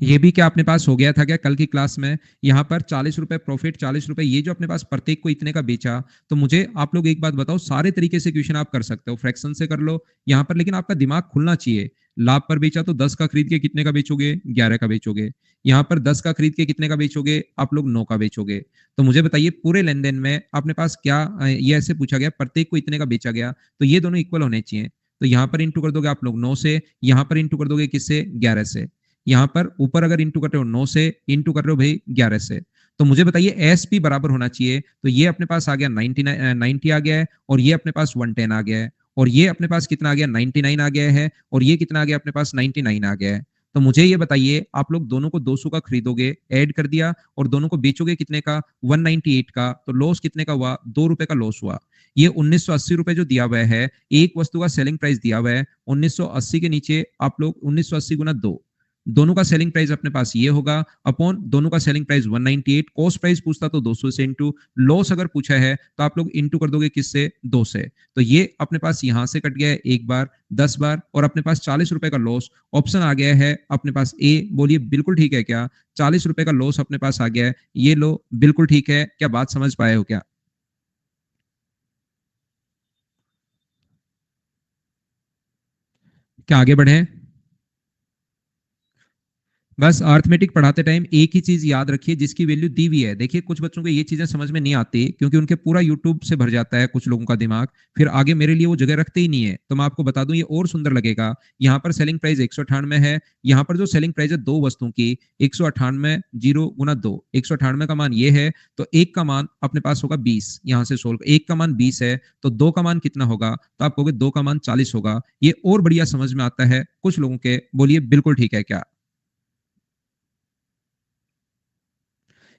ये भी क्या अपने पास हो गया था क्या कल की क्लास में? यहाँ पर 40 रुपए प्रॉफिट, 40 रुपए, ये जो अपने पास प्रत्येक को इतने का बेचा। तो मुझे आप लोग एक बात बताओ, सारे तरीके से क्वेश्चन आप कर सकते हो, फ्रैक्शन से कर लो यहाँ पर, लेकिन आपका दिमाग खुलना चाहिए। लाभ पर बेचा तो 10 का खरीद के कितने का बेचोगे? 11 का बेचोगे। यहाँ पर 10 का खरीद के कितने का बेचोगे? आप लोग 9 का बेचोगे। तो मुझे बताइए पूरे लेन देन में अपने पास क्या ये ऐसे पूछा गया, प्रत्येक को इतने का बेचा गया, तो ये दोनों इक्वल होने चाहिए। तो यहाँ पर इंटू कर दोगे आप लोग 9 से, यहाँ पर इंटू कर दोगे किससे? 11 से। यहाँ पर ऊपर अगर इंटू कर रहे हो 9 से, इंटू कर रहे हो भाई 11 से। तो मुझे बताइए एस पी बराबर होना चाहिए। तो ये अपने पास आ गया 90 आ गया है, और ये अपने पास 110 आ गया है, और ये अपने पास कितना आ गया? 99 आ गया है, और ये कितना आ गया अपने पास? 99 आ गया है। तो मुझे ये बताइए आप लोग दोनों को 200 का खरीदोगे, ऐड कर दिया, और दोनों को बेचोगे कितने का? 198 का। तो लॉस कितने का हुआ? 2 रुपए का लॉस हुआ। ये 1980 रुपए जो दिया हुआ है, एक वस्तु का सेलिंग प्राइस दिया हुआ है 1980 के नीचे आप लोग 1980 गुना 2, दोनों का सेलिंग प्राइस अपने पास ये होगा, अपॉन दोनों का सेलिंग प्राइस 198। कॉस्ट प्राइस पूछता तो 200 से इंटू, लॉस अगर पूछा है तो आप लोग इंटू कर दोगे किससे? 2 से। तो ये अपने पास यहां से कट गया है एक बार, 10 बार, और अपने पास 40 रुपए का लॉस। ऑप्शन आ गया है अपने पास ए। बोलिए बिल्कुल ठीक है क्या? 40 रुपए का लॉस अपने पास आ गया है, ये लो बिल्कुल ठीक है। क्या बात समझ पाए हो क्या? क्या आगे बढ़े? बस अर्थमेटिक पढ़ाते टाइम एक ही चीज याद रखिए, जिसकी वैल्यू दी हुई है। देखिए कुछ बच्चों को ये चीजें समझ में नहीं आती, क्योंकि उनके पूरा यूट्यूब से भर जाता है कुछ लोगों का दिमाग, फिर आगे मेरे लिए वो जगह रखते ही नहीं है। तो मैं आपको बता दूं ये और सुंदर लगेगा। यहाँ पर सेलिंग प्राइस 198 है, यहाँ पर जो सेलिंग प्राइस है दो वस्तुओं की, 198 जीरो गुना 2, 198 का मान ये है, तो एक का मान अपने पास होगा 20। यहाँ से सोल्व, एक का मान 20 है तो दो का मान कितना होगा? तो आप कहोगे दो का मान 40 होगा। ये और बढ़िया समझ में आता है कुछ लोगों के। बोलिए बिल्कुल ठीक है क्या?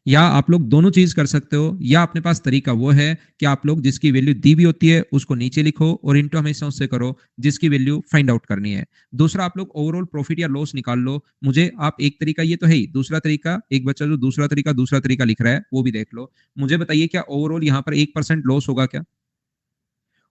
या आप लोग दोनों चीज कर सकते हो, या अपने पास तरीका वो है कि आप लोग जिसकी वैल्यू दी भी होती है उसको नीचे लिखो और इंटू हमेशा उससे करो जिसकी वैल्यू फाइंड आउट करनी है। दूसरा आप लोग ओवरऑल प्रॉफिट या लॉस निकाल लो। मुझे आप एक तरीका ये तो है ही, दूसरा तरीका, एक बच्चा जो दूसरा तरीका लिख रहा है वो भी देख लो। मुझे बताइए क्या ओवरऑल यहाँ पर 1% लॉस होगा क्या?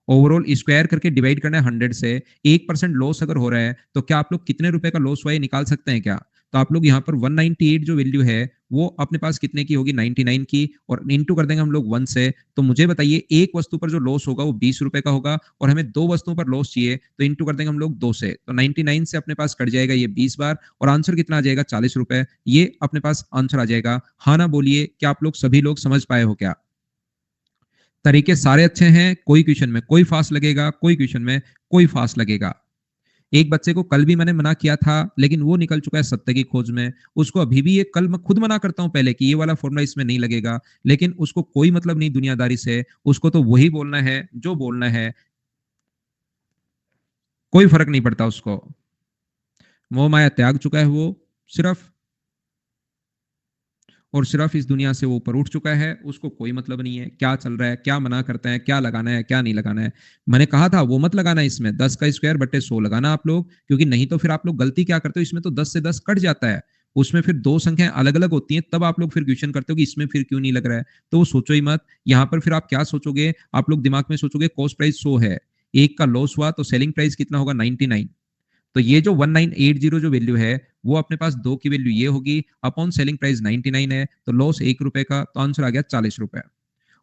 ओवरऑल स्क्वायर करके डिवाइड करना है 100 से, 1% लॉस अगर हो रहा है तो क्या आप लोग कितने रुपए का लॉस हुआ है निकाल सकते हैं क्या? तो आप लोग यहाँ पर 198 जो वैल्यू है वो अपने पास कितने की होगी? 99 की, और इंटू कर देंगे हम लोग 1 से। तो मुझे बताइए एक वस्तु पर जो लॉस होगा वो 20 रुपए का होगा, और हमें दो वस्तुओं पर लॉस चाहिए, तो इंटू कर देंगे हम लोग 2 से। तो 99 से अपने पास कट जाएगा ये 20 बार, और आंसर कितना आ जाएगा? 40 रुपए। ये अपने पास आंसर आ जाएगा। हाँ ना बोलिए, क्या आप लोग सभी लोग समझ पाए हो क्या? तरीके सारे अच्छे हैं, कोई क्वेश्चन में कोई फास्ट लगेगा, कोई क्वेश्चन में कोई फास्ट लगेगा। एक बच्चे को कल भी मैंने मना किया था, लेकिन वो निकल चुका है सत्य की खोज में। उसको अभी भी ये, कल मैं खुद मना करता हूं पहले कि ये वाला फॉर्मूला इसमें नहीं लगेगा, लेकिन उसको कोई मतलब नहीं दुनियादारी से, उसको तो वही बोलना है जो बोलना है, कोई फर्क नहीं पड़ता उसको। मोह माया त्याग चुका है वो, सिर्फ और सिर्फ इस दुनिया से वो ऊपर उठ चुका है। उसको कोई मतलब नहीं है क्या चल रहा है, क्या मना करते हैं, क्या लगाना है क्या नहीं लगाना है। मैंने कहा था वो मत लगाना, इसमें 10 का स्क्वायर बट्टे 100 लगाना आप लोग, क्योंकि नहीं तो फिर आप लोग गलती क्या करते हो, इसमें तो 10 से 10 कट जाता है। उसमें फिर दो संख्याएं अलग अलग होती हैं, तब आप लोग फिर क्वेश्चन करते हो कि इसमें फिर क्यों नहीं लग रहा है, तो वो सोचो ही मत। यहाँ पर फिर आप क्या सोचोगे, आप लोग दिमाग में सोचोगे कॉस्ट प्राइस 100 है, एक का लॉस हुआ तो सेलिंग प्राइस कितना होगा 99। तो ये जो 1980 जो वैल्यू है वो अपने पास दो की वैल्यू ये होगी अपॉन सेलिंग प्राइस 99 है, तो लॉस 1 रुपए का, तो आंसर आ गया 40 रुपए।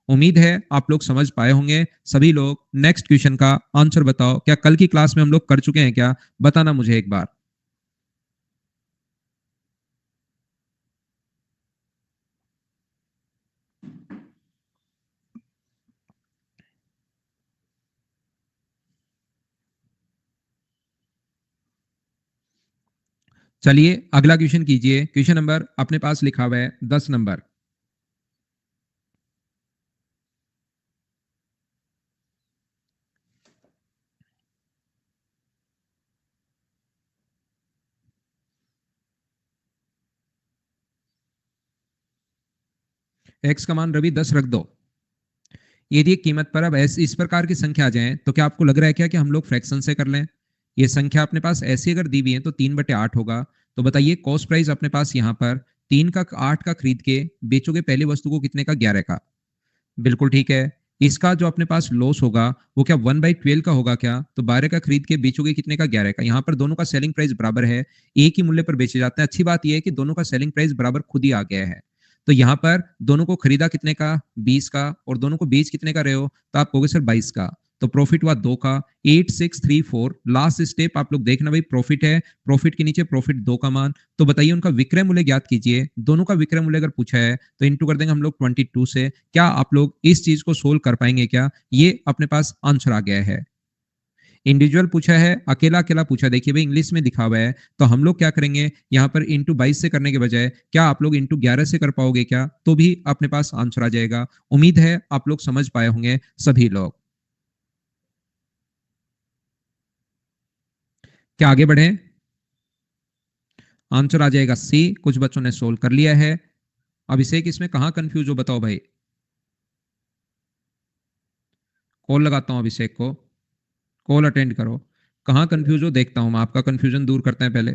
उम्मीद है आप लोग समझ पाए होंगे सभी लोग। नेक्स्ट क्वेश्चन का आंसर बताओ, क्या कल की क्लास में हम लोग कर चुके हैं क्या, बताना मुझे एक बार। चलिए अगला क्वेश्चन कीजिए। क्वेश्चन नंबर अपने पास लिखा हुआ है 10 नंबर। एक्स का मान रवि 10 रख दो। यदि एक कीमत पर अब इस प्रकार की संख्या आ जाए तो क्या आपको लग रहा है क्या कि हम लोग फ्रैक्शन से कर लें। ये संख्या अपने पास ऐसी अगर दी हुई है तो 3/8 होगा। तो बताइए कॉस्ट प्राइस अपने पास यहाँ पर 3 का 8 का खरीद के बेचोगे पहली वस्तु को कितने का, 11 का। बिल्कुल ठीक है। इसका जो अपने पास लॉस होगा वो क्या 1/12 का होगा क्या, तो 12 का खरीद के बेचोगे कितने का, 11 का। यहाँ पर दोनों का सेलिंग प्राइस बराबर है, एक ही मूल्य पर बेचे जाते हैं। अच्छी बात यह है कि दोनों का सेलिंग प्राइस बराबर खुद ही आ गया है। तो यहाँ पर दोनों को खरीदा कितने का, 20 का, और दोनों को बेच कितने का रहे हो, तो आप कहोगे सर 22 का। तो प्रॉफिट हुआ 2 का। 8634 लास्ट स्टेप आप लोग देखना भाई, प्रॉफिट है, प्रॉफिट के नीचे प्रॉफिट 2 का मान। तो बताइए उनका विक्रय मूल्य ज्ञात कीजिए। दोनों का विक्रय मूल्य अगर पूछा है तो इंटू कर देंगे हम लोग 22 से। क्या आप लोग इस चीज को सोल्व कर पाएंगे क्या, ये अपने पास आंसर आ गया है। इंडिविजुअल पूछा है, अकेला अकेला पूछा, देखिए भाई इंग्लिश में दिखा हुआ है, तो हम लोग क्या करेंगे यहाँ पर इंटू 22 से करने के बजाय क्या आप लोग इंटू 11 से कर पाओगे क्या, तो भी अपने पास आंसर आ जाएगा। उम्मीद है आप लोग समझ पाए होंगे सभी लोग। क्या आगे बढ़े, आंसर आ जाएगा सी। कुछ बच्चों ने सोल्व कर लिया है। अभिषेक इसमें कहां कंफ्यूज हो बताओ भाई। कॉल लगाता हूं अभिषेक को, कॉल अटेंड करो। कहां कंफ्यूज हो देखता हूं मैं, आपका कंफ्यूजन दूर करते हैं पहले।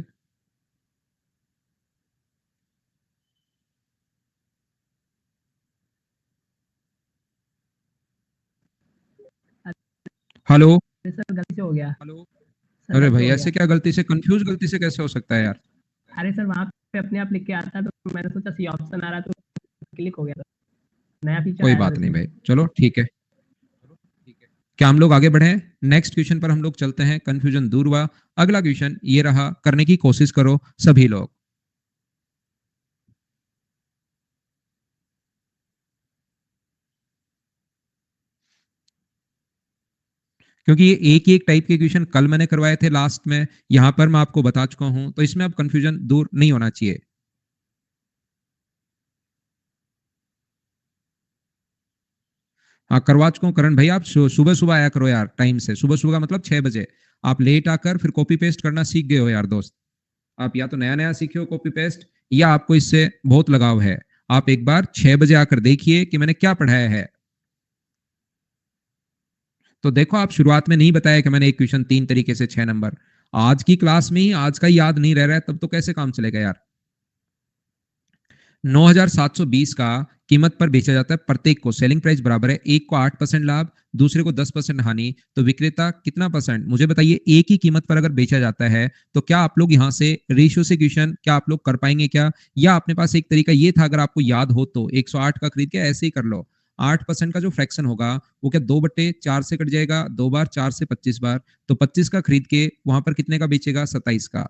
हेलो। अरे सर गलती से हो गया। हेलो। सर अरे गलती भाई हो ऐसे गया। क्या गलती से, कंफ्यूज गलती से कैसे हो सकता है यार। अरे सर वहाँ पे अपने आप लिख के आता तो मैंने सोचा सी ऑप्शन आ रहा तो क्लिक हो गया था। नया फीचर कोई आया सर बात नहीं इसमें। भाई, चलो ठीक है। क्या हम लोग आगे बढ़े, नेक्स्ट क्वेश्चन पर हम लोग चलते हैं। कंफ्यूजन दूर हुआ। अगला क्वेश्चन ये रहा, करने की कोशिश करो सभी लोग। क्योंकि ये एक ही एक टाइप के क्वेश्चन कल मैंने करवाए थे लास्ट में, यहां पर मैं आपको बता चुका हूं, तो इसमें अब कंफ्यूजन दूर नहीं होना चाहिए। हाँ करवा चुका हूँ करण भाई, आप सुबह सुबह आया करो यार टाइम से, सुबह सुबह का मतलब 6 बजे। आप लेट आकर फिर कॉपी पेस्ट करना सीख गए हो यार दोस्त। आप या तो नया नया सीखे हो कॉपी पेस्ट, या आपको इससे बहुत लगाव है। आप एक बार 6 बजे आकर देखिए कि मैंने क्या पढ़ाया है। तो देखो आप शुरुआत में नहीं बताया कि मैंने एक क्वेश्चन 3 तरीके से 6 नंबर। आज की क्लास में ही आज का ही याद नहीं रह रहा है, तब तो कैसे काम चलेगा यार। 9,720 का कीमत पर बेचा जाता है प्रत्येक को, सेलिंग प्राइस बराबर है, एक को 8% लाभ, दूसरे को 10% हानि। तो विक्रेता कितना परसेंट, मुझे बताइए। एक ही कीमत पर अगर बेचा जाता है तो क्या आप लोग यहाँ से रेशियो से क्वेश्चन क्या आप लोग कर पाएंगे क्या, या अपने पास एक तरीका ये था अगर आपको याद हो तो 108 का खरीद के ऐसे ही कर लो। 8% का जो फ्रैक्शन होगा वो क्या 2/4 से कट जाएगा, 2 बार 4 से 25 बार, तो 25 का खरीद के वहां पर कितने का बेचेगा, 27 का।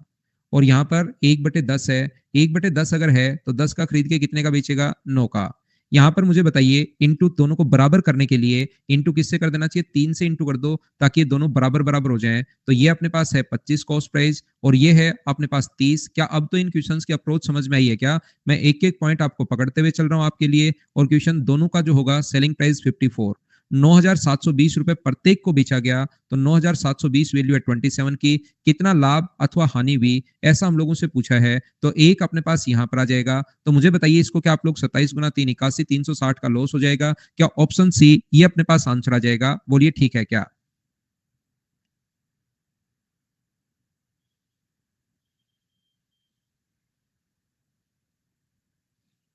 और यहाँ पर 1/10 है, 1/10 अगर है तो 10 का खरीद के कितने का बेचेगा, 9 का। यहाँ पर मुझे बताइए इंटू दोनों को बराबर करने के लिए इंटू किससे कर देना चाहिए, 3 से इंटू कर दो ताकि ये दोनों बराबर बराबर हो जाएं। तो ये अपने पास है 25 कॉस्ट प्राइस और ये है अपने पास 30। क्या अब तो इन क्वेश्चंस की अप्रोच समझ में आई है क्या, मैं एक एक पॉइंट आपको पकड़ते हुए चल रहा हूं आपके लिए। और क्वेश्चन दोनों का जो होगा सेलिंग प्राइस 54, 9,720 रुपए प्रत्येक को बेचा गया, तो 9,720 वैल्यू है 27 की। कितना लाभ अथवा हानि हुई ऐसा हम लोगों से पूछा है, तो एक अपने पास यहां पर आ जाएगा। तो मुझे बताइए इसको क्या आप लोग 27 गुना 3 81, 360 का लॉस हो जाएगा क्या, ऑप्शन सी ये अपने पास आंसर आ जाएगा, बोलिए ठीक है क्या।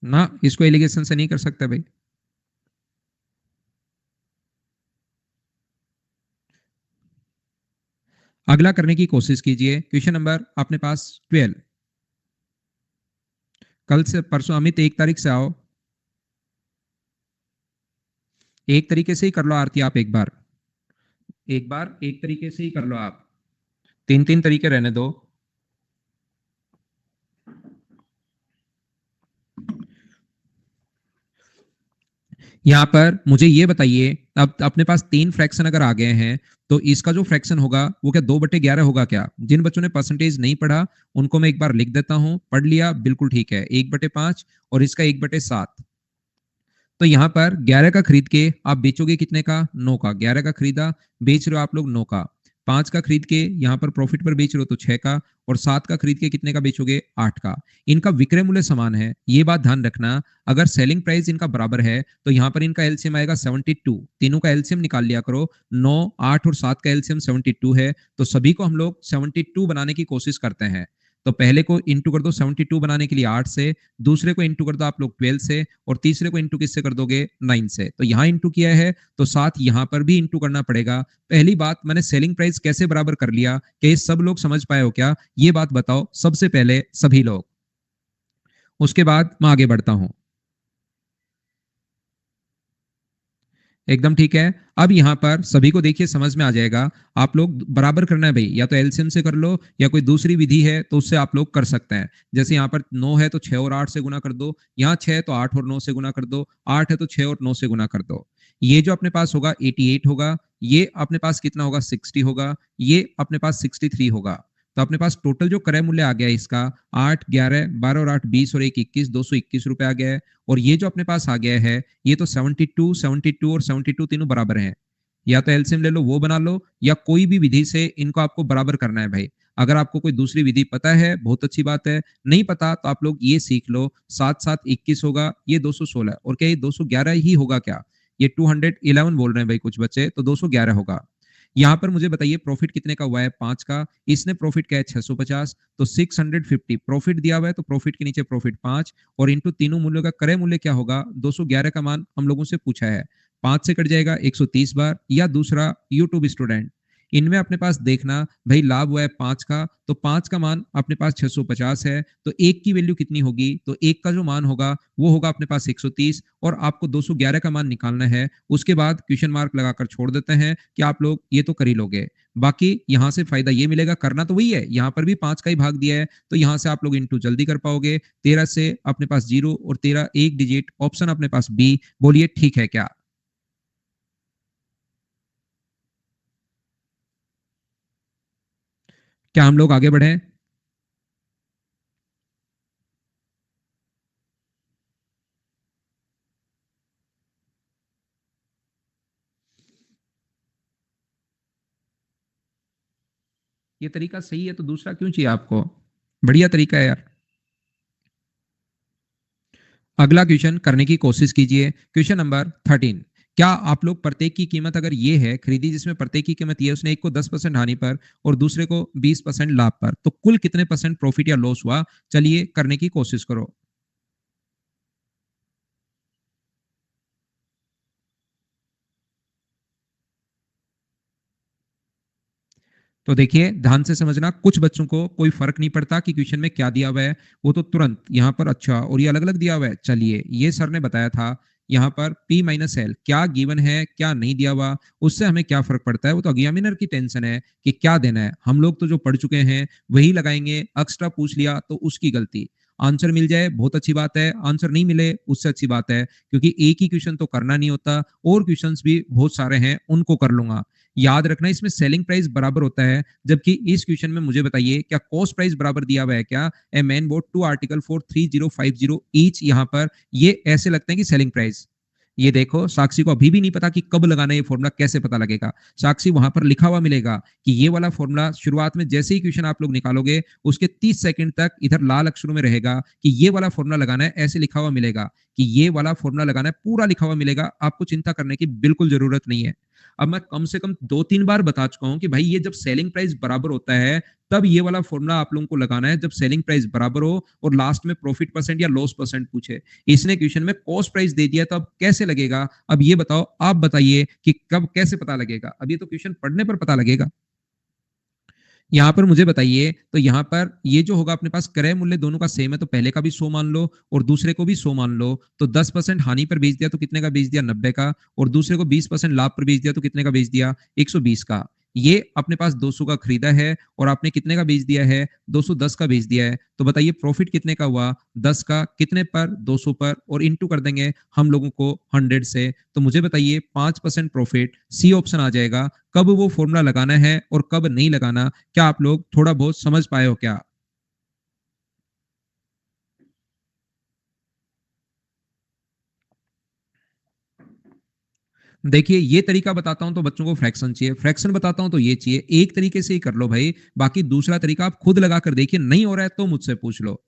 ना, इसको एलिगेशन से नहीं कर सकते भाई। अगला करने की कोशिश कीजिए। क्वेश्चन नंबर अपने पास 12। कल से परसों अमित 1 तारीख से आओ, एक तरीके से ही कर लो आरती। आप एक बार एक तरीके से ही कर लो आप, तीन तीन तरीके रहने दो। यहाँ पर मुझे ये बताइए, अब अपने पास 3 फ्रैक्शन अगर आ गए हैं तो इसका जो फ्रैक्शन होगा वो क्या 2/11 होगा क्या? जिन बच्चों ने परसेंटेज नहीं पढ़ा उनको मैं एक बार लिख देता हूं, पढ़ लिया बिल्कुल ठीक है, 1/5 और इसका 1/7। तो यहाँ पर 11 का खरीद के आप बेचोगे कितने का? 9 का। 11 का खरीदा, बेच रहे हो आप लोग 9 का। 5 का खरीद के यहाँ पर प्रॉफिट पर बेच रहे हो तो 6 का, और 7 का खरीद के कितने का बेचोगे? 8 का। इनका विक्रय मूल्य समान है, ये बात ध्यान रखना। अगर सेलिंग प्राइस इनका बराबर है तो यहाँ पर इनका एलसीएम आएगा 72। तीनों का एलसीएम निकाल लिया करो, 9, 8 और 7 का एलसीएम 72 है, तो सभी को हम लोग 72 बनाने की कोशिश करते हैं। तो पहले को इंटू कर दो 72 बनाने के लिए 8 से, दूसरे को इंटू कर दो आप लोग 12 से, और तीसरे को इंटू किससे कर दोगे? 9 से। तो यहाँ इंटू किया है तो साथ यहाँ पर भी इंटू करना पड़ेगा। पहली बात, मैंने सेलिंग प्राइस कैसे बराबर कर लिया, कि ये सब लोग समझ पाए हो क्या? ये बात बताओ सबसे पहले सभी लोग, उसके बाद मैं आगे बढ़ता हूं। एकदम ठीक है। अब यहाँ पर सभी को देखिए समझ में आ जाएगा। आप लोग बराबर करना है भाई, या तो एलसीएम से कर लो या कोई दूसरी विधि है तो उससे आप लोग कर सकते हैं। जैसे यहाँ पर 9 है तो 6 और 8 से गुना कर दो, यहाँ 6 है तो 8 और 9 से गुना कर दो, 8 है तो 6 और 9 से गुना कर दो। ये जो अपने पास होगा 88 होगा, ये अपने पास कितना होगा? 60 होगा, ये अपने पास 63 होगा। तो अपने पास टोटल जो क्रय मूल्य आ गया है इसका 8, 11, 12 और 8, 20 और 1, 21, 221 रुपए आ गया है। और ये जो अपने पास आ गया है ये तो 72, 72 और 72 तीनों बराबर हैं। या तो एलसीएम ले लो वो बना लो, या कोई भी विधि से इनको आपको बराबर करना है भाई। अगर आपको कोई दूसरी विधि पता है बहुत अच्छी बात है, नहीं पता तो आप लोग ये सीख लो। 7 7 21 होगा, ये 216, और क्या ये 211 ही होगा क्या? ये 211 बोल रहे हैं भाई कुछ बच्चे, तो 211 होगा। यहाँ पर मुझे बताइए प्रॉफिट कितने का हुआ है? 5 का। इसने प्रॉफिट क्या है? 650, तो 650 प्रॉफिट दिया हुआ है, तो प्रॉफिट के नीचे प्रॉफिट 5 और इंटू तीनों मूल्यों का क्रय मूल्य क्या होगा? 211 का मान हम लोगों से पूछा है। 5 से कट जाएगा 130 बार, या दूसरा यूट्यूब स्टूडेंट, इनमें अपने पास देखना भाई लाभ हुआ है 5 का, तो 5 का मान अपने पास 650 है, तो 1 की वैल्यू कितनी होगी? तो 1 का जो मान होगा वो होगा अपने पास 130, और आपको 211 का मान निकालना है। उसके बाद क्वेश्चन मार्क लगाकर छोड़ देते हैं कि आप लोग ये तो कर ही लोगे। बाकी यहां से फायदा ये मिलेगा, करना तो वही है, यहां पर भी 5 का ही भाग दिया है, तो यहां से आप लोग इंटू जल्दी कर पाओगे। 13 से अपने पास 0 और 13 एक डिजिट, ऑप्शन अपने पास बी। बोलिए ठीक है क्या? क्या हम लोग आगे बढ़े? ये तरीका सही है तो दूसरा क्यों चाहिए आपको? बढ़िया तरीका है यार। अगला क्वेश्चन करने की कोशिश कीजिए। Question number 13। क्या आप लोग प्रत्येक की कीमत अगर ये है खरीदी, जिसमें प्रत्येक की कीमत ये है, उसने एक को 10% हानि पर और दूसरे को 20% लाभ पर, तो कुल कितने परसेंट प्रॉफिट या लॉस हुआ? चलिए करने की कोशिश करो। तो देखिए ध्यान से समझना, कुछ बच्चों को कोई फर्क नहीं पड़ता कि क्वेश्चन में क्या दिया हुआ है, वो तो तुरंत यहाँ पर अच्छा और ये अलग अलग दिया हुआ है। चलिए ये सर ने बताया था यहाँ पर P माइनस एल क्या गिवन है क्या नहीं दिया हुआ, उससे हमें क्या फर्क पड़ता है? वो तो एग्जामिनर की टेंशन है कि क्या देना है। हम लोग तो जो पढ़ चुके हैं वही लगाएंगे। एक्स्ट्रा पूछ लिया तो उसकी गलती, आंसर मिल जाए बहुत अच्छी बात है, आंसर नहीं मिले उससे अच्छी बात है, क्योंकि एक ही क्वेश्चन तो करना नहीं होता, और क्वेश्चंस भी बहुत सारे हैं उनको कर लूंगा। याद रखना इसमें सेलिंग प्राइस बराबर होता है, जबकि इस क्वेश्चन में मुझे बताइए क्या कॉस्ट प्राइस बराबर दिया हुआ है क्या? A man board to article 43050 each, यहाँ पर ये ऐसे लगते हैं कि सेलिंग प्राइस। ये देखो साक्षी को अभी भी नहीं पता कि कब लगाना है, ये फॉर्मूला कैसे पता लगेगा? साक्षी वहां पर लिखा हुआ मिलेगा कि ये वाला फॉर्मूला शुरुआत में जैसे ही क्वेश्चन आप लोग निकालोगे उसके 30 सेकंड तक इधर लाल अक्षरों में रहेगा कि ये वाला फॉर्मूला लगाना है, ऐसे लिखा हुआ मिलेगा कि ये वाला फॉर्मूला लगाना है, पूरा लिखा हुआ मिलेगा। आपको चिंता करने की बिल्कुल जरूरत नहीं है। अब मैं कम से कम 2-3 बार बता चुका हूं कि भाई ये जब सेलिंग प्राइस बराबर होता है तब ये वाला फॉर्मूला आप लोगों को लगाना है, जब सेलिंग प्राइस बराबर हो और लास्ट में प्रॉफिट परसेंट या लॉस परसेंट पूछे। इसने क्वेश्चन में कॉस्ट प्राइस दे दिया तो अब कैसे लगेगा? अब ये बताओ, आप बताइए कि कब कैसे पता लगेगा? अब ये तो क्वेश्चन पढ़ने पर पता लगेगा। यहाँ पर मुझे बताइए, तो यहाँ पर ये जो होगा अपने पास क्रय मूल्य दोनों का सेम है, तो पहले का भी 100 मान लो और दूसरे को भी 100 मान लो। तो 10% हानि पर बेच दिया तो कितने का बेच दिया? 90 का। और दूसरे को 20% लाभ पर बेच दिया तो कितने का बेच दिया? 120 का। ये अपने पास 200 का खरीदा है और आपने कितने का बेच दिया है? 210 का बेच दिया है। तो बताइए प्रॉफिट कितने का हुआ? 10 का। कितने पर? 200 पर, और इंटू कर देंगे हम लोगों को 100 से। तो मुझे बताइए 5% प्रॉफिट, सी ऑप्शन आ जाएगा। कब वो फॉर्मूला लगाना है और कब नहीं लगाना, क्या आप लोग थोड़ा बहुत समझ पाए हो क्या? देखिए ये तरीका बताता हूं तो बच्चों को फ्रैक्शन चाहिए, फ्रैक्शन बताता हूं तो ये चाहिए। एक तरीके से ही कर लो भाई, बाकी दूसरा तरीका आप खुद लगा कर देखिए। नहीं हो रहा है तो मुझसे पूछ लो,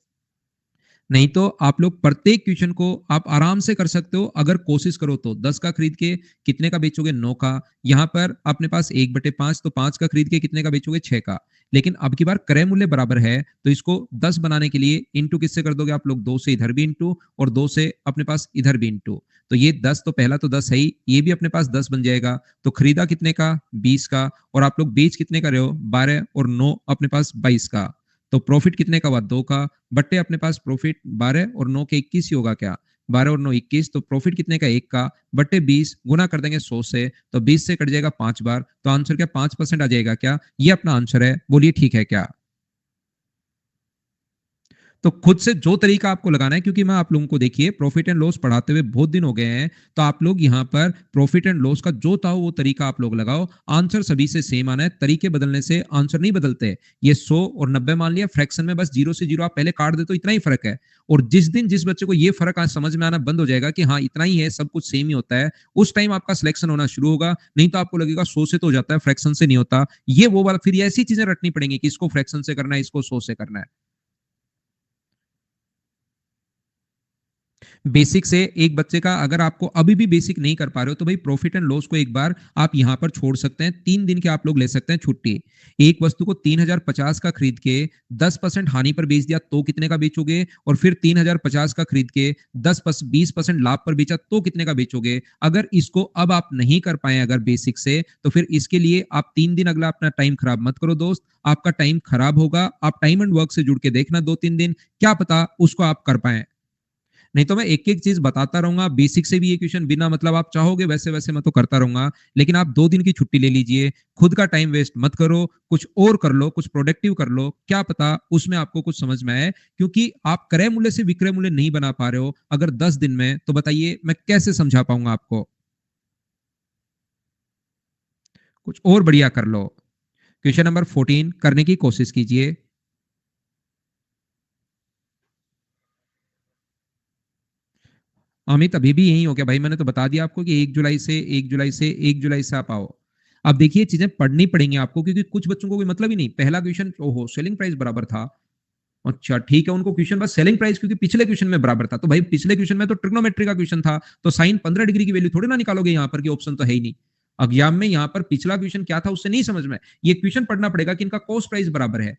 नहीं तो आप लोग प्रत्येक क्वेश्चन को आप आराम से कर सकते हो अगर कोशिश करो तो। 10 का खरीद के कितने का बेचोगे? 9 का। यहां पर अपने पास 1/5, तो 5 का खरीद के कितने का बेचोगे? 6 का। लेकिन अब की बार क्रय मूल्य बराबर है तो इसको 10 बनाने के लिए इंटू किससे कर दोगे आप लोग? 2 से इधर भी इंटू और 2 से अपने पास इधर भी इंटू। तो ये 10, तो पहला तो 10 है ही, ये भी अपने पास 10 बन जाएगा। तो खरीदा कितने का? 20 का। और आप लोग बेच कितने का रहे हो? 12, और 9 अपने पास 22 का। तो प्रॉफिट कितने का हुआ? 2 का। बट्टे अपने पास प्रॉफिट 12 और 9 के 21 ही होगा क्या? 12 और 9 21, तो प्रॉफिट कितने का? 1 का। बट्टे 20 गुना कर देंगे 100 से, तो 20 से कट जाएगा 5 बार, तो आंसर क्या 5% आ जाएगा क्या? ये अपना आंसर है, बोलिए ठीक है क्या? तो खुद से जो तरीका आपको लगाना है, क्योंकि मैं आप लोगों को देखिए प्रॉफिट एंड लॉस पढ़ाते हुए बहुत दिन हो गए हैं, तो आप लोग यहाँ पर प्रॉफिट एंड लॉस का जो था वो तरीका आप लोग लगाओ। आंसर सभी से सेम आना है, तरीके बदलने से आंसर नहीं बदलते। ये 100 और 90 मान लिया, फ्रैक्शन में बस 0 से 0 आप पहले काट दे तो इतना ही फर्क है। और जिस दिन जिस बच्चे को ये फर्क आज समझ में आना बंद हो जाएगा कि हाँ इतना ही है, सब कुछ सेम ही होता है, उस टाइम आपका सिलेक्शन होना शुरू होगा। नहीं तो आपको लगेगा 100 से तो हो जाता है, फ्रैक्शन से नहीं होता। ये वो वाला फिर ऐसी चीजें रटनी पड़ेंगी कि इसको फ्रैक्शन से करना है, इसको 100 से करना है। बेसिक से एक बच्चे का अगर आपको अभी भी बेसिक नहीं कर पा रहे हो तो भाई प्रॉफिट एंड लॉस को एक बार आप यहां पर छोड़ सकते हैं। 3 दिन के आप लोग ले सकते हैं छुट्टी। एक वस्तु को 3050 का खरीद के 10% हानि पर बेच दिया तो कितने का बेचोगे? और फिर 3050 का खरीद के 20% लाभ पर बेचा तो कितने का बेचोगे? अगर इसको अब आप नहीं कर पाए अगर बेसिक से, तो फिर इसके लिए आप 3 दिन अगला अपना टाइम खराब मत करो दोस्त। आपका टाइम खराब होगा, आप टाइम एंड वर्क से जुड़ के देखना 2-3 दिन, क्या पता उसको आप कर पाए। नहीं तो मैं एक एक चीज बताता रहूंगा, बेसिक से भी ये क्वेश्चन बिना मतलब आप चाहोगे वैसे वैसे मैं तो करता रहूंगा। लेकिन आप 2 दिन की छुट्टी ले लीजिए, खुद का टाइम वेस्ट मत करो, कुछ और कर लो, कुछ प्रोडक्टिव कर लो, क्या पता उसमें आपको कुछ समझ में आए। क्योंकि आप क्रय मूल्य से विक्रय मूल्य नहीं बना पा रहे हो अगर 10 दिन में, तो बताइए मैं कैसे समझा पाऊंगा आपको। कुछ और बढ़िया कर लो। क्वेश्चन नंबर 14 करने की कोशिश कीजिए। अमित अभी भी यही हो गया भाई, मैंने तो बता दिया आपको कि 1 जुलाई से आप आओ। अब देखिए चीजें पढ़नी पड़ेंगी आपको, क्योंकि कुछ बच्चों को कोई मतलब ही नहीं। पहला क्वेश्चन ओहो सेलिंग प्राइस बराबर था, अच्छा ठीक है, उनको क्वेश्चन बस सेलिंग प्राइस क्योंकि पिछले क्वेश्चन में बराबर था, तो भाई पिछले क्वेश्चन में तो ट्रिग्नोमेट्री का क्वेश्चन था, तो साइन 15 डिग्री की वैल्यू थोड़ी ना निकालोगे यहाँ पर, कि ऑप्शन तो है ही नहीं। एग्जाम में यहाँ पर पिछला क्वेश्चन क्या था उससे नहीं समझ में, ये क्वेश्चन पढ़ना पड़ेगा कि इनका कॉस्ट प्राइस बराबर है।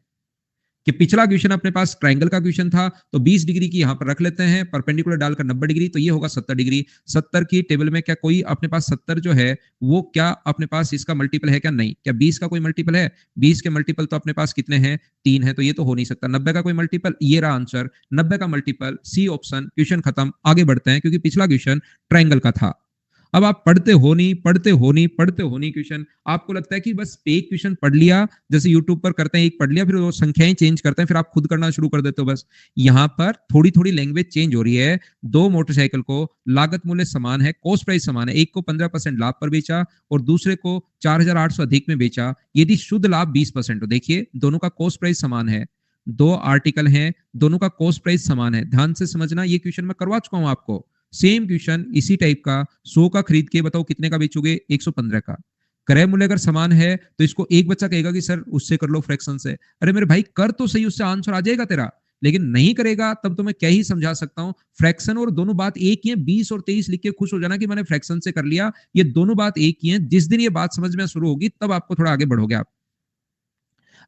कि पिछला क्वेश्चन अपने पास ट्रायंगल का क्वेश्चन था, तो 20 डिग्री की यहां पर रख लेते हैं, परपेंडिकुलर डालकर 90 डिग्री, तो ये होगा 70 डिग्री। 70 की टेबल में क्या कोई अपने पास 70 जो है वो क्या अपने पास इसका मल्टीपल है क्या? नहीं। क्या 20 का कोई मल्टीपल है? 20 के मल्टीपल तो अपने पास कितने हैं? 3 है, तो ये तो हो नहीं सकता। 90 का कोई मल्टीपल, ये रहा आंसर 90 का मल्टीपल, सी ऑप्शन। क्वेश्चन खत्म, आगे बढ़ते हैं, क्योंकि पिछला क्वेश्चन ट्रायंगल का था। अब आप पढ़ते हो नहीं, पढ़ते हो नहीं, पढ़ते हो नहीं क्वेश्चन, आपको लगता है कि बस एक क्वेश्चन पढ़ लिया, जैसे यूट्यूब पर करते हैं, एक पढ़ लिया फिर वो संख्याएं चेंज करते हैं, फिर आप खुद करना शुरू कर देते हो बस। यहां पर थोड़ी थोड़ी लैंग्वेज चेंज हो रही है। दो मोटरसाइकिल को लागत मूल्य समान है, कॉस्ट प्राइस समान है, एक को 15% लाभ पर बेचा और दूसरे को 4800 अधिक में बेचा, यदि शुद्ध लाभ 20% हो। देखिए दोनों का कॉस्ट प्राइस समान है, दो आर्टिकल हैं, दोनों का कॉस्ट प्राइस समान है। ध्यान से समझना, ये क्वेश्चन मैं करवा चुका हूं आपको, सेम क्वेश्चन इसी टाइप का। 100 का खरीद के बताओ कितने का बेचोगे? 115 का। क्रय मूल्य अगर समान है तो इसको एक बच्चा कहेगा कि सर उससे कर लो फ्रैक्शन से। अरे मेरे भाई कर तो सही, उससे आंसर आ जाएगा तेरा। लेकिन नहीं करेगा तब तो मैं क्या ही समझा सकता हूं। फ्रैक्शन और दोनों बात एक ही है, 20 और 23 लिख के खुश हो जाना कि मैंने फ्रैक्शन से कर लिया, ये दोनों बात एक ही है। जिस दिन ये बात समझ में शुरू होगी तब आपको थोड़ा आगे बढ़ोगे आप।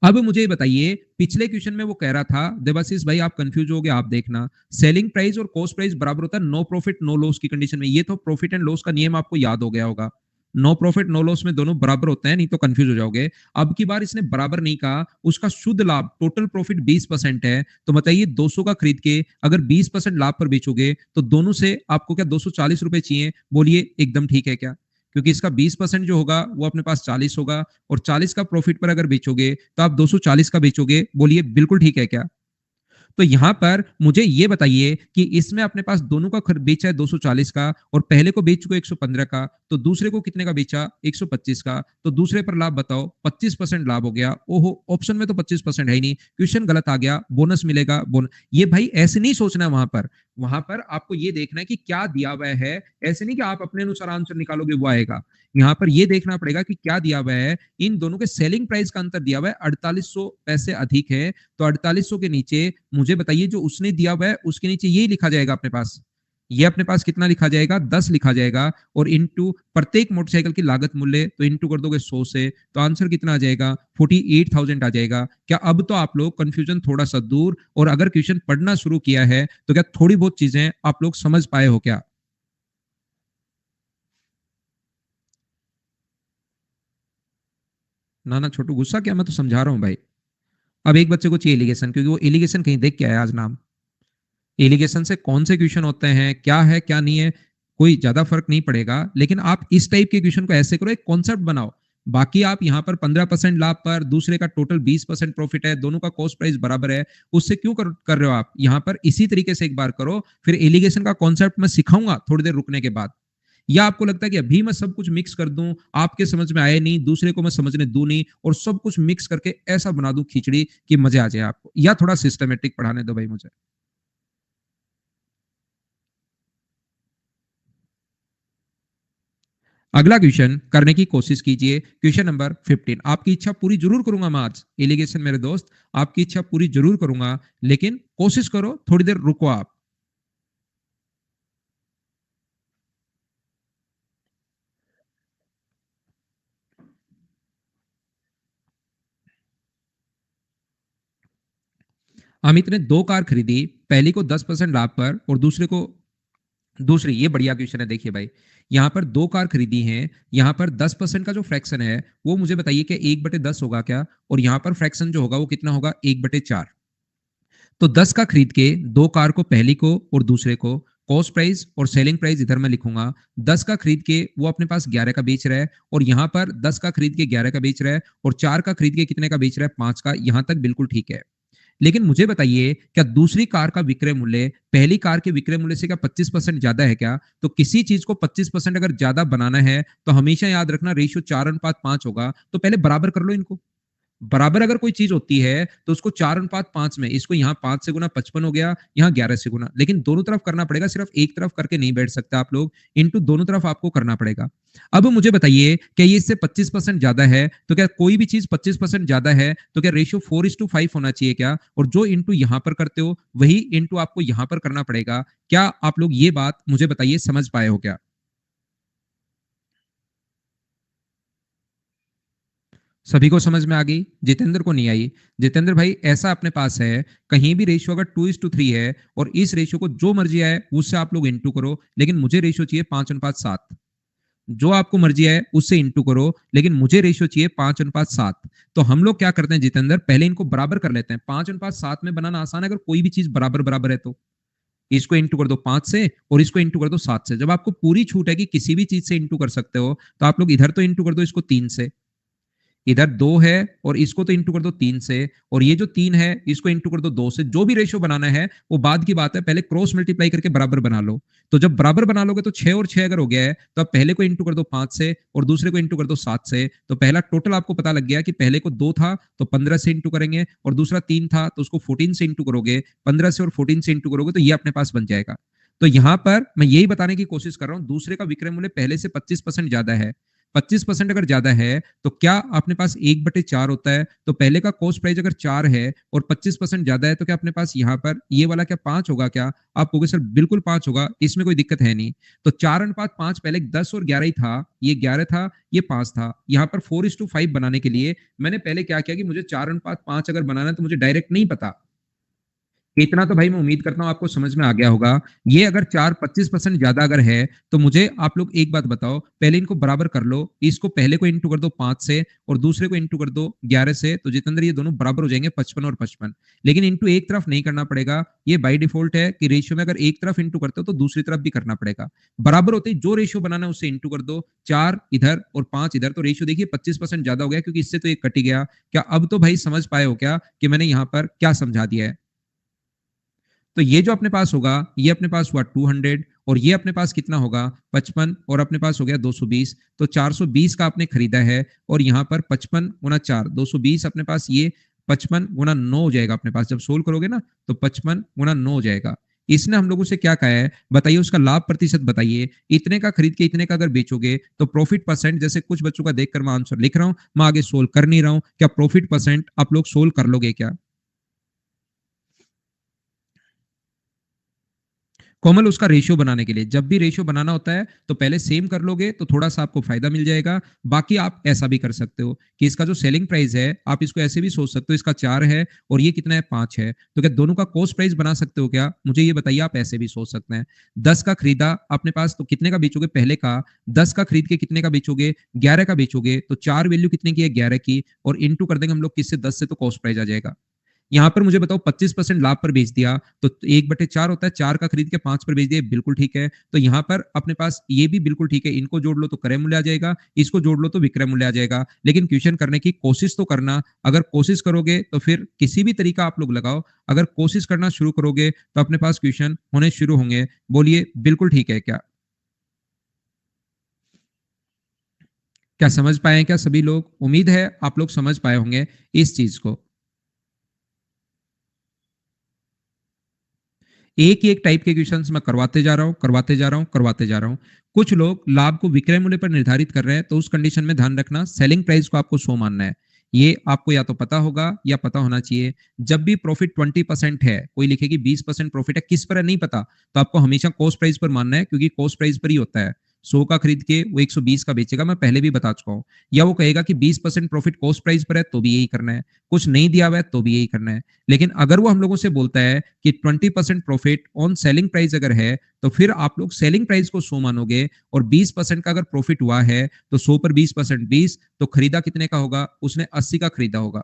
अब मुझे बताइए, पिछले क्वेश्चन में वो कह रहा था देवाशीष भाई आप कंफ्यूज हो गए, आप देखना सेलिंग प्राइस और कॉस्ट प्राइस बराबर होता है नो प्रॉफिट नो लॉस की कंडीशन में। ये तो प्रॉफिट एंड लॉस का नियम आपको याद हो गया होगा, नो प्रॉफिट नो लॉस में दोनों बराबर होते हैं, नहीं तो कंफ्यूज हो जाओगे। अब की बार इसने बराबर नहीं कहा, उसका शुद्ध लाभ टोटल प्रॉफिट 20% है, तो बताइए 200 का खरीद के अगर 20% लाभ पर बेचोगे तो दोनों से आपको क्या 240 रुपए चाहिए, बोलिए एकदम ठीक है क्या? क्योंकि इसका 20% जो होगा वो अपने पास 40 होगा, और 40 का प्रॉफिट पर अगर बेचोगे तो आप 240 का बेचोगे, बोलिए बिल्कुल ठीक है क्या? तो यहां पर मुझे ये बताइए कि इसमें अपने पास दोनों का बेचा है 240 का, और पहले को बेच चुके 115 का, तो दूसरे को कितने का बेचा 125 का, तो दूसरे पर लाभ बताओ 25% लाभ हो गया। ओहो, ऑप्शन में तो 25% है ही नहीं, क्वेश्चन गलत आ गया, बोनस मिलेगा बोनस। ये भाई ऐसे नहीं सोचना है, वहां पर आपको ये देखना है कि क्या दिया हुआ है, ऐसे नहीं कि आप अपने अनुसार आंसर निकालोगे वो आएगा। यहाँ पर ये देखना पड़ेगा कि क्या दिया हुआ है, इन दोनों के सेलिंग प्राइस का अंतर दिया हुआ है 4800 पैसे अधिक है, तो 4800 के नीचे मुझे बताइए जो उसने दिया हुआ है उसके नीचे यही लिखा जाएगा अपने पास, ये अपने पास कितना लिखा जाएगा 10 लिखा जाएगा, और इनटू प्रत्येक मोटरसाइकिल की लागत मूल्य तो इनटू कर दोगे 100 से, तो आंसर कितना आ जाएगा 48,000 आ जाएगा। क्या अब तो आप लोग कंफ्यूजन थोड़ा सा दूर, और अगर क्वेश्चन पढ़ना शुरू किया है तो क्या थोड़ी बहुत चीजें आप लोग समझ पाए हो क्या? ना ना छोटू गुस्सा क्या, मैं तो समझा रहा हूं भाई। अब एक बच्चे को चाहिए एलिगेशन, क्योंकि वो एलिगेशन कहीं देख के आया आज नाम। एलिगेशन से कौन से क्वेश्चन होते हैं, क्या है क्या नहीं है, कोई ज्यादा फर्क नहीं पड़ेगा, लेकिन आप इस टाइप के क्वेश्चन को ऐसे करो, एक कॉन्सेप्ट बनाओ। बाकी आप यहाँ पर 15% लाभ पर, दूसरे का टोटल 20% प्रॉफिट है, दोनों का कॉस्ट प्राइस बराबर है, उससे क्यों कर रहे हो आप? यहाँ पर इसी तरीके से एक बार करो, फिर एलिगेशन का कॉन्सेप्ट मैं सिखाऊंगा थोड़ी देर रुकने के बाद। या आपको लगता है कि अभी मैं सब कुछ मिक्स कर दूं, आपके समझ में आए नहीं, दूसरे को मैं समझने दूं नहीं, और सब कुछ मिक्स करके ऐसा बना दूं खिचड़ी कि मजे आ जाए आपको? या थोड़ा सिस्टमेटिक पढ़ाने दो भाई मुझे। अगला क्वेश्चन करने की कोशिश कीजिए, क्वेश्चन नंबर 15। आपकी इच्छा पूरी जरूर करूंगा मैं आज, एलिगेशन मेरे दोस्त, आपकी इच्छा पूरी जरूर करूंगा, लेकिन कोशिश करो थोड़ी देर रुको आप। अमित ने दो कार खरीदी, पहली को 10% लाभ पर और दूसरे को, दूसरी, ये बढ़िया क्वेश्चन है देखिए भाई, यहाँ पर दो कार खरीदी हैं, यहाँ पर 10% का जो फ्रैक्शन है वो मुझे बताइए कि 1/10 होगा क्या, और यहाँ पर फ्रैक्शन जो होगा वो कितना होगा 1/4। तो 10 का खरीद के दो कार को, पहली को और दूसरे को, कॉस्ट प्राइस और सेलिंग प्राइस इधर मैं लिखूंगा। 10 का खरीद के वो अपने पास 11 का बेच रहा है, और यहाँ पर 10 का खरीद के 11 का बेच रहा है, और 4 का खरीद के कितने का बेच रहा है 5 का, यहाँ तक बिल्कुल ठीक है। लेकिन मुझे बताइए क्या दूसरी कार का विक्रय मूल्य पहली कार के विक्रय मूल्य से क्या 25% ज्यादा है क्या? तो किसी चीज को 25% अगर ज्यादा बनाना है तो हमेशा याद रखना रेशियो 4:5 होगा, तो पहले बराबर कर लो इनको। बराबर अगर कोई चीज होती है तो उसको 4:5 में, इसको यहाँ 5 से गुना 55 हो गया, यहाँ 11 से गुना, लेकिन दोनों तरफ करना पड़ेगा, सिर्फ एक तरफ करके नहीं बैठ सकते आप लोग, इनटू दोनों तरफ आपको करना पड़ेगा। अब मुझे बताइए क्या ये इससे 25% ज्यादा है, तो क्या कोई भी चीज 25% ज्यादा है तो क्या रेशियो 4:5 होना चाहिए क्या? और जो इंटू यहां पर करते हो वही इंटू आपको यहां पर करना पड़ेगा। क्या आप लोग ये बात मुझे बताइए समझ पाए हो क्या? सभी को समझ में आ गई, जितेंद्र को नहीं आई? जितेंद्र भाई ऐसा अपने पास है, कहीं भी रेशियो अगर 2:3 है और इस रेशियो को जो मर्जी आए उससे आप लोग इंटू करो, लेकिन मुझे रेशियो चाहिए 5:7। जो आपको मर्जी है उससे इंटू करो, लेकिन मुझे रेशियो चाहिए 5:7। तो हम लोग क्या करते हैं जितेंद्र, पहले इनको बराबर कर लेते हैं। 5:7 में बनाना आसान है, अगर कोई भी चीज बराबर बराबर है तो इसको इंटू कर दो 5 से और इसको इंटू कर दो 7 से। जब आपको पूरी छूट है कि किसी भी चीज से इंटू कर सकते हो, तो आप लोग इधर तो इंटू कर दो इसको 3 से, इधर 2 है और इसको तो इंटू कर दो 3 से, और ये जो 3 है इसको इंटू कर दो 2 से। जो भी रेशियो बनाना है वो बाद की बात है, पहले क्रॉस मल्टीप्लाई करके बराबर बना लो। तो जब बराबर बना लोगे तो 6 और 6 अगर हो गया है तो अब पहले को इंटू कर दो 5 से और दूसरे को इंटू कर दो 7 से। तो पहला टोटल आपको पता लग गया कि पहले को 2 था तो 15 से इंटू करेंगे, और दूसरा 3 था तो उसको 14 से इंटू करोगे, 15 से और 14 से इंटू करोगे तो ये अपने पास बन जाएगा। तो यहां पर मैं यही बताने की कोशिश कर रहा हूं, दूसरे का विक्रय मूल्य पहले से 25% ज्यादा है, 25% अगर ज्यादा है तो क्या अपने पास 1/4 होता है? तो पहले का कॉस्ट प्राइस अगर 4 है और 25% ज्यादा है तो क्या अपने पास यहाँ पर ये वाला क्या 5 होगा क्या? आप कहोगे सर बिल्कुल 5 होगा, इसमें कोई दिक्कत है नहीं। तो 4:5 पहले 10 और 11 ही था, ये 11 था, ये 5 था। यहाँ पर 4:5 बनाने के लिए मैंने पहले क्या किया कि मुझे 4:5 अगर बनाना है तो मुझे डायरेक्ट नहीं पता। इतना तो भाई मैं उम्मीद करता हूं आपको समझ में आ गया होगा। ये अगर 4 25% ज्यादा अगर है तो मुझे आप लोग एक बात बताओ, पहले इनको बराबर कर लो। इसको पहले को इंटू कर दो 5 से और दूसरे को इंटू कर दो 11 से, तो जितेंद्र ये दोनों बराबर हो जाएंगे 55 और 55। लेकिन इंटू एक तरफ नहीं करना पड़ेगा, ये बाई डिफॉल्ट है कि रेशियो में अगर एक तरफ इंटू करते हो तो दूसरी तरफ भी करना पड़ेगा। बराबर होते ही जो रेशियो बनाना है उससे इंटू कर दो, 4 इधर और 5 इधर, तो रेशियो देखिए 25% ज्यादा हो गया क्योंकि इससे तो एक कट ही गया। क्या अब तो भाई समझ पाए हो क्या कि मैंने यहाँ पर क्या समझा दिया है? तो ये जो अपने पास होगा, ये अपने पास हुआ 200 और ये अपने पास कितना होगा 55 और अपने पास हो गया 220। तो 420 का आपने खरीदा है और यहाँ पर 55 गुना 4 220 अपने पास, ये 55 गुना 9 हो जाएगा अपने पास। जब सोल्व करोगे ना तो 55 गुना 9 हो जाएगा। इसने हम लोगों से क्या कहा है बताइए, उसका लाभ प्रतिशत बताइए। इतने का खरीद के इतने का अगर बेचोगे तो प्रॉफिट परसेंट, जैसे कुछ बच्चों का देखकर मैं आंसर लिख रहा हूं, मैं आगे सोल्व कर नहीं रहा हूं, क्या प्रॉफिट परसेंट आप लोग सोल्व कर लोगे क्या? कोमल, उसका रेशियो बनाने के लिए जब भी रेशियो बनाना होता है तो पहले सेम कर लोगे तो थोड़ा सा आपको फायदा मिल जाएगा। बाकी आप ऐसा भी कर सकते हो कि इसका जो सेलिंग प्राइस है आप इसको ऐसे भी सोच सकते हो, इसका 4 है और ये कितना है 5 है, तो क्या दोनों का कॉस्ट प्राइस बना सकते हो क्या? मुझे ये बताइए। आप ऐसे भी सोच सकते हैं 10 का खरीदा अपने पास तो कितने का बेचोगे, पहले का 10 का खरीद के कितने का बेचोगे, 11 का बेचोगे, तो 4 वैल्यू कितने की है 11 की, और इंटू कर देंगे हम लोग किससे 10 से, तो कॉस्ट प्राइस आ जाएगा। यहाँ पर मुझे बताओ 25% लाभ पर बेच दिया तो 1/4 होता है, 4 का खरीद के 5 पर बेच दिया, बिल्कुल ठीक है। तो यहाँ पर अपने पास ये भी बिल्कुल ठीक है, इनको जोड़ लो तो क्रय मूल्य आ जाएगा, इसको जोड़ लो तो विक्रय मूल्य आ जाएगा। लेकिन क्वेश्चन करने की कोशिश तो करना, अगर कोशिश करोगे तो फिर किसी भी तरीका आप लोग लगाओ, अगर कोशिश करना शुरू करोगे तो अपने पास क्वेश्चन होने शुरू होंगे। बोलिए बिल्कुल ठीक है क्या? क्या समझ पाए हैं क्या सभी लोग? उम्मीद है आप लोग समझ पाए होंगे इस चीज को। एक ही एक टाइप के क्वेश्चंस मैं करवाते जा रहा हूं, करवाते जा रहा हूं, करवाते जा रहा हूं। कुछ लोग लाभ को विक्रय मूल्य पर निर्धारित कर रहे हैं, तो उस कंडीशन में ध्यान रखना सेलिंग प्राइस को आपको 100 मानना है। ये आपको या तो पता होगा या पता होना चाहिए। जब भी प्रॉफिट 20% है, कोई लिखेगी 20% प्रॉफिट है, किस पर है नहीं पता, तो आपको हमेशा कॉस्ट प्राइस पर मानना है क्योंकि कॉस्ट प्राइस पर ही होता है। 100 का खरीद के वो 120 का बेचेगा, मैं पहले भी बता चुका हूं। या वो कहेगा कि 20% प्रॉफिट कॉस्ट प्राइस पर है, तो भी यही करना है। कुछ नहीं दिया हुआ है तो भी यही करना है। लेकिन अगर वो हम लोगों से बोलता है कि 20% प्रॉफिट ऑन सेलिंग प्राइस अगर है, तो फिर आप लोग सेलिंग प्राइस को 100 मानोगे और 20% का अगर प्रॉफिट हुआ है तो 100 पर 20% 20, तो खरीदा कितने का होगा? उसने 80 का खरीदा होगा।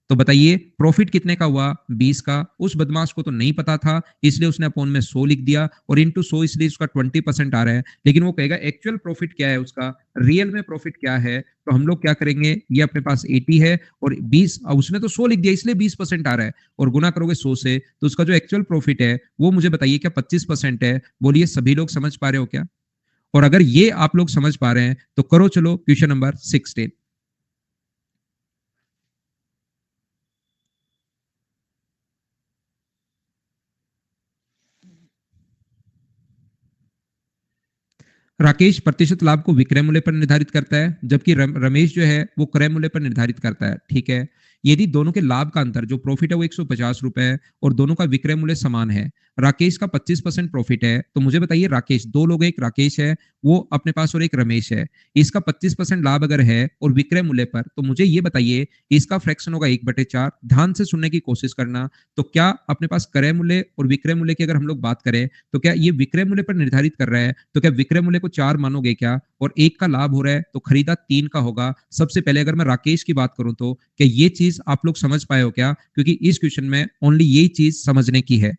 तो बताइए प्रॉफिट कितने का हुआ? 20 का। उस बदमाश को तो नहीं पता था, इसलिए उसने अपॉन में 100 लिख दिया और इंटू 100, इसलिए उसका 20% आ रहा है। लेकिन वो कहेगा एक्चुअल प्रॉफिट क्या है उसका, रियल में प्रॉफिट क्या है? तो हम लोग क्या करेंगे, ये अपने पास 80 है और 20, उसने तो 100 लिख दिया इसलिए 20% आ रहा है, और गुना करोगे 100 से तो उसका जो एक्चुअल प्रॉफिट है वो मुझे बताइए क्या 25% है? बोलिए सभी लोग समझ पा रहे हो क्या? और अगर ये आप लोग समझ पा रहे हैं तो करो चलो क्वेश्चन नंबर 16। राकेश प्रतिशत लाभ को विक्रय मूल्य पर निर्धारित करता है, जबकि रमेश जो है वो क्रय मूल्य पर निर्धारित करता है। ठीक है, यदि दोनों के लाभ का अंतर जो प्रॉफिट है वो 150 रुपए है और दोनों का विक्रय मूल्य समान है, राकेश का 25% प्रॉफिट है, तो मुझे बताइए राकेश, दो लोग, एक राकेश है वो अपने पास और एक रमेश है, इसका 25% लाभ अगर है और विक्रय मूल्य पर, तो मुझे ये बताइए इसका फ्रैक्शन होगा 1/4। ध्यान से सुनने की कोशिश करना। तो क्या अपने पास क्रय मूल्य और विक्रय मूल्य की अगर हम लोग बात करें तो क्या ये विक्रय मूल्य पर निर्धारित कर रहा है, तो क्या विक्रय मूल्य को 4 मानोगे क्या? और एक का लाभ हो रहा है तो खरीदा 3 का होगा। सबसे पहले अगर मैं राकेश की बात करूं तो क्या ये चीज आप लोग समझ पाए हो क्या? क्योंकि इस क्वेश्चन में ओनली यही चीज समझने की है।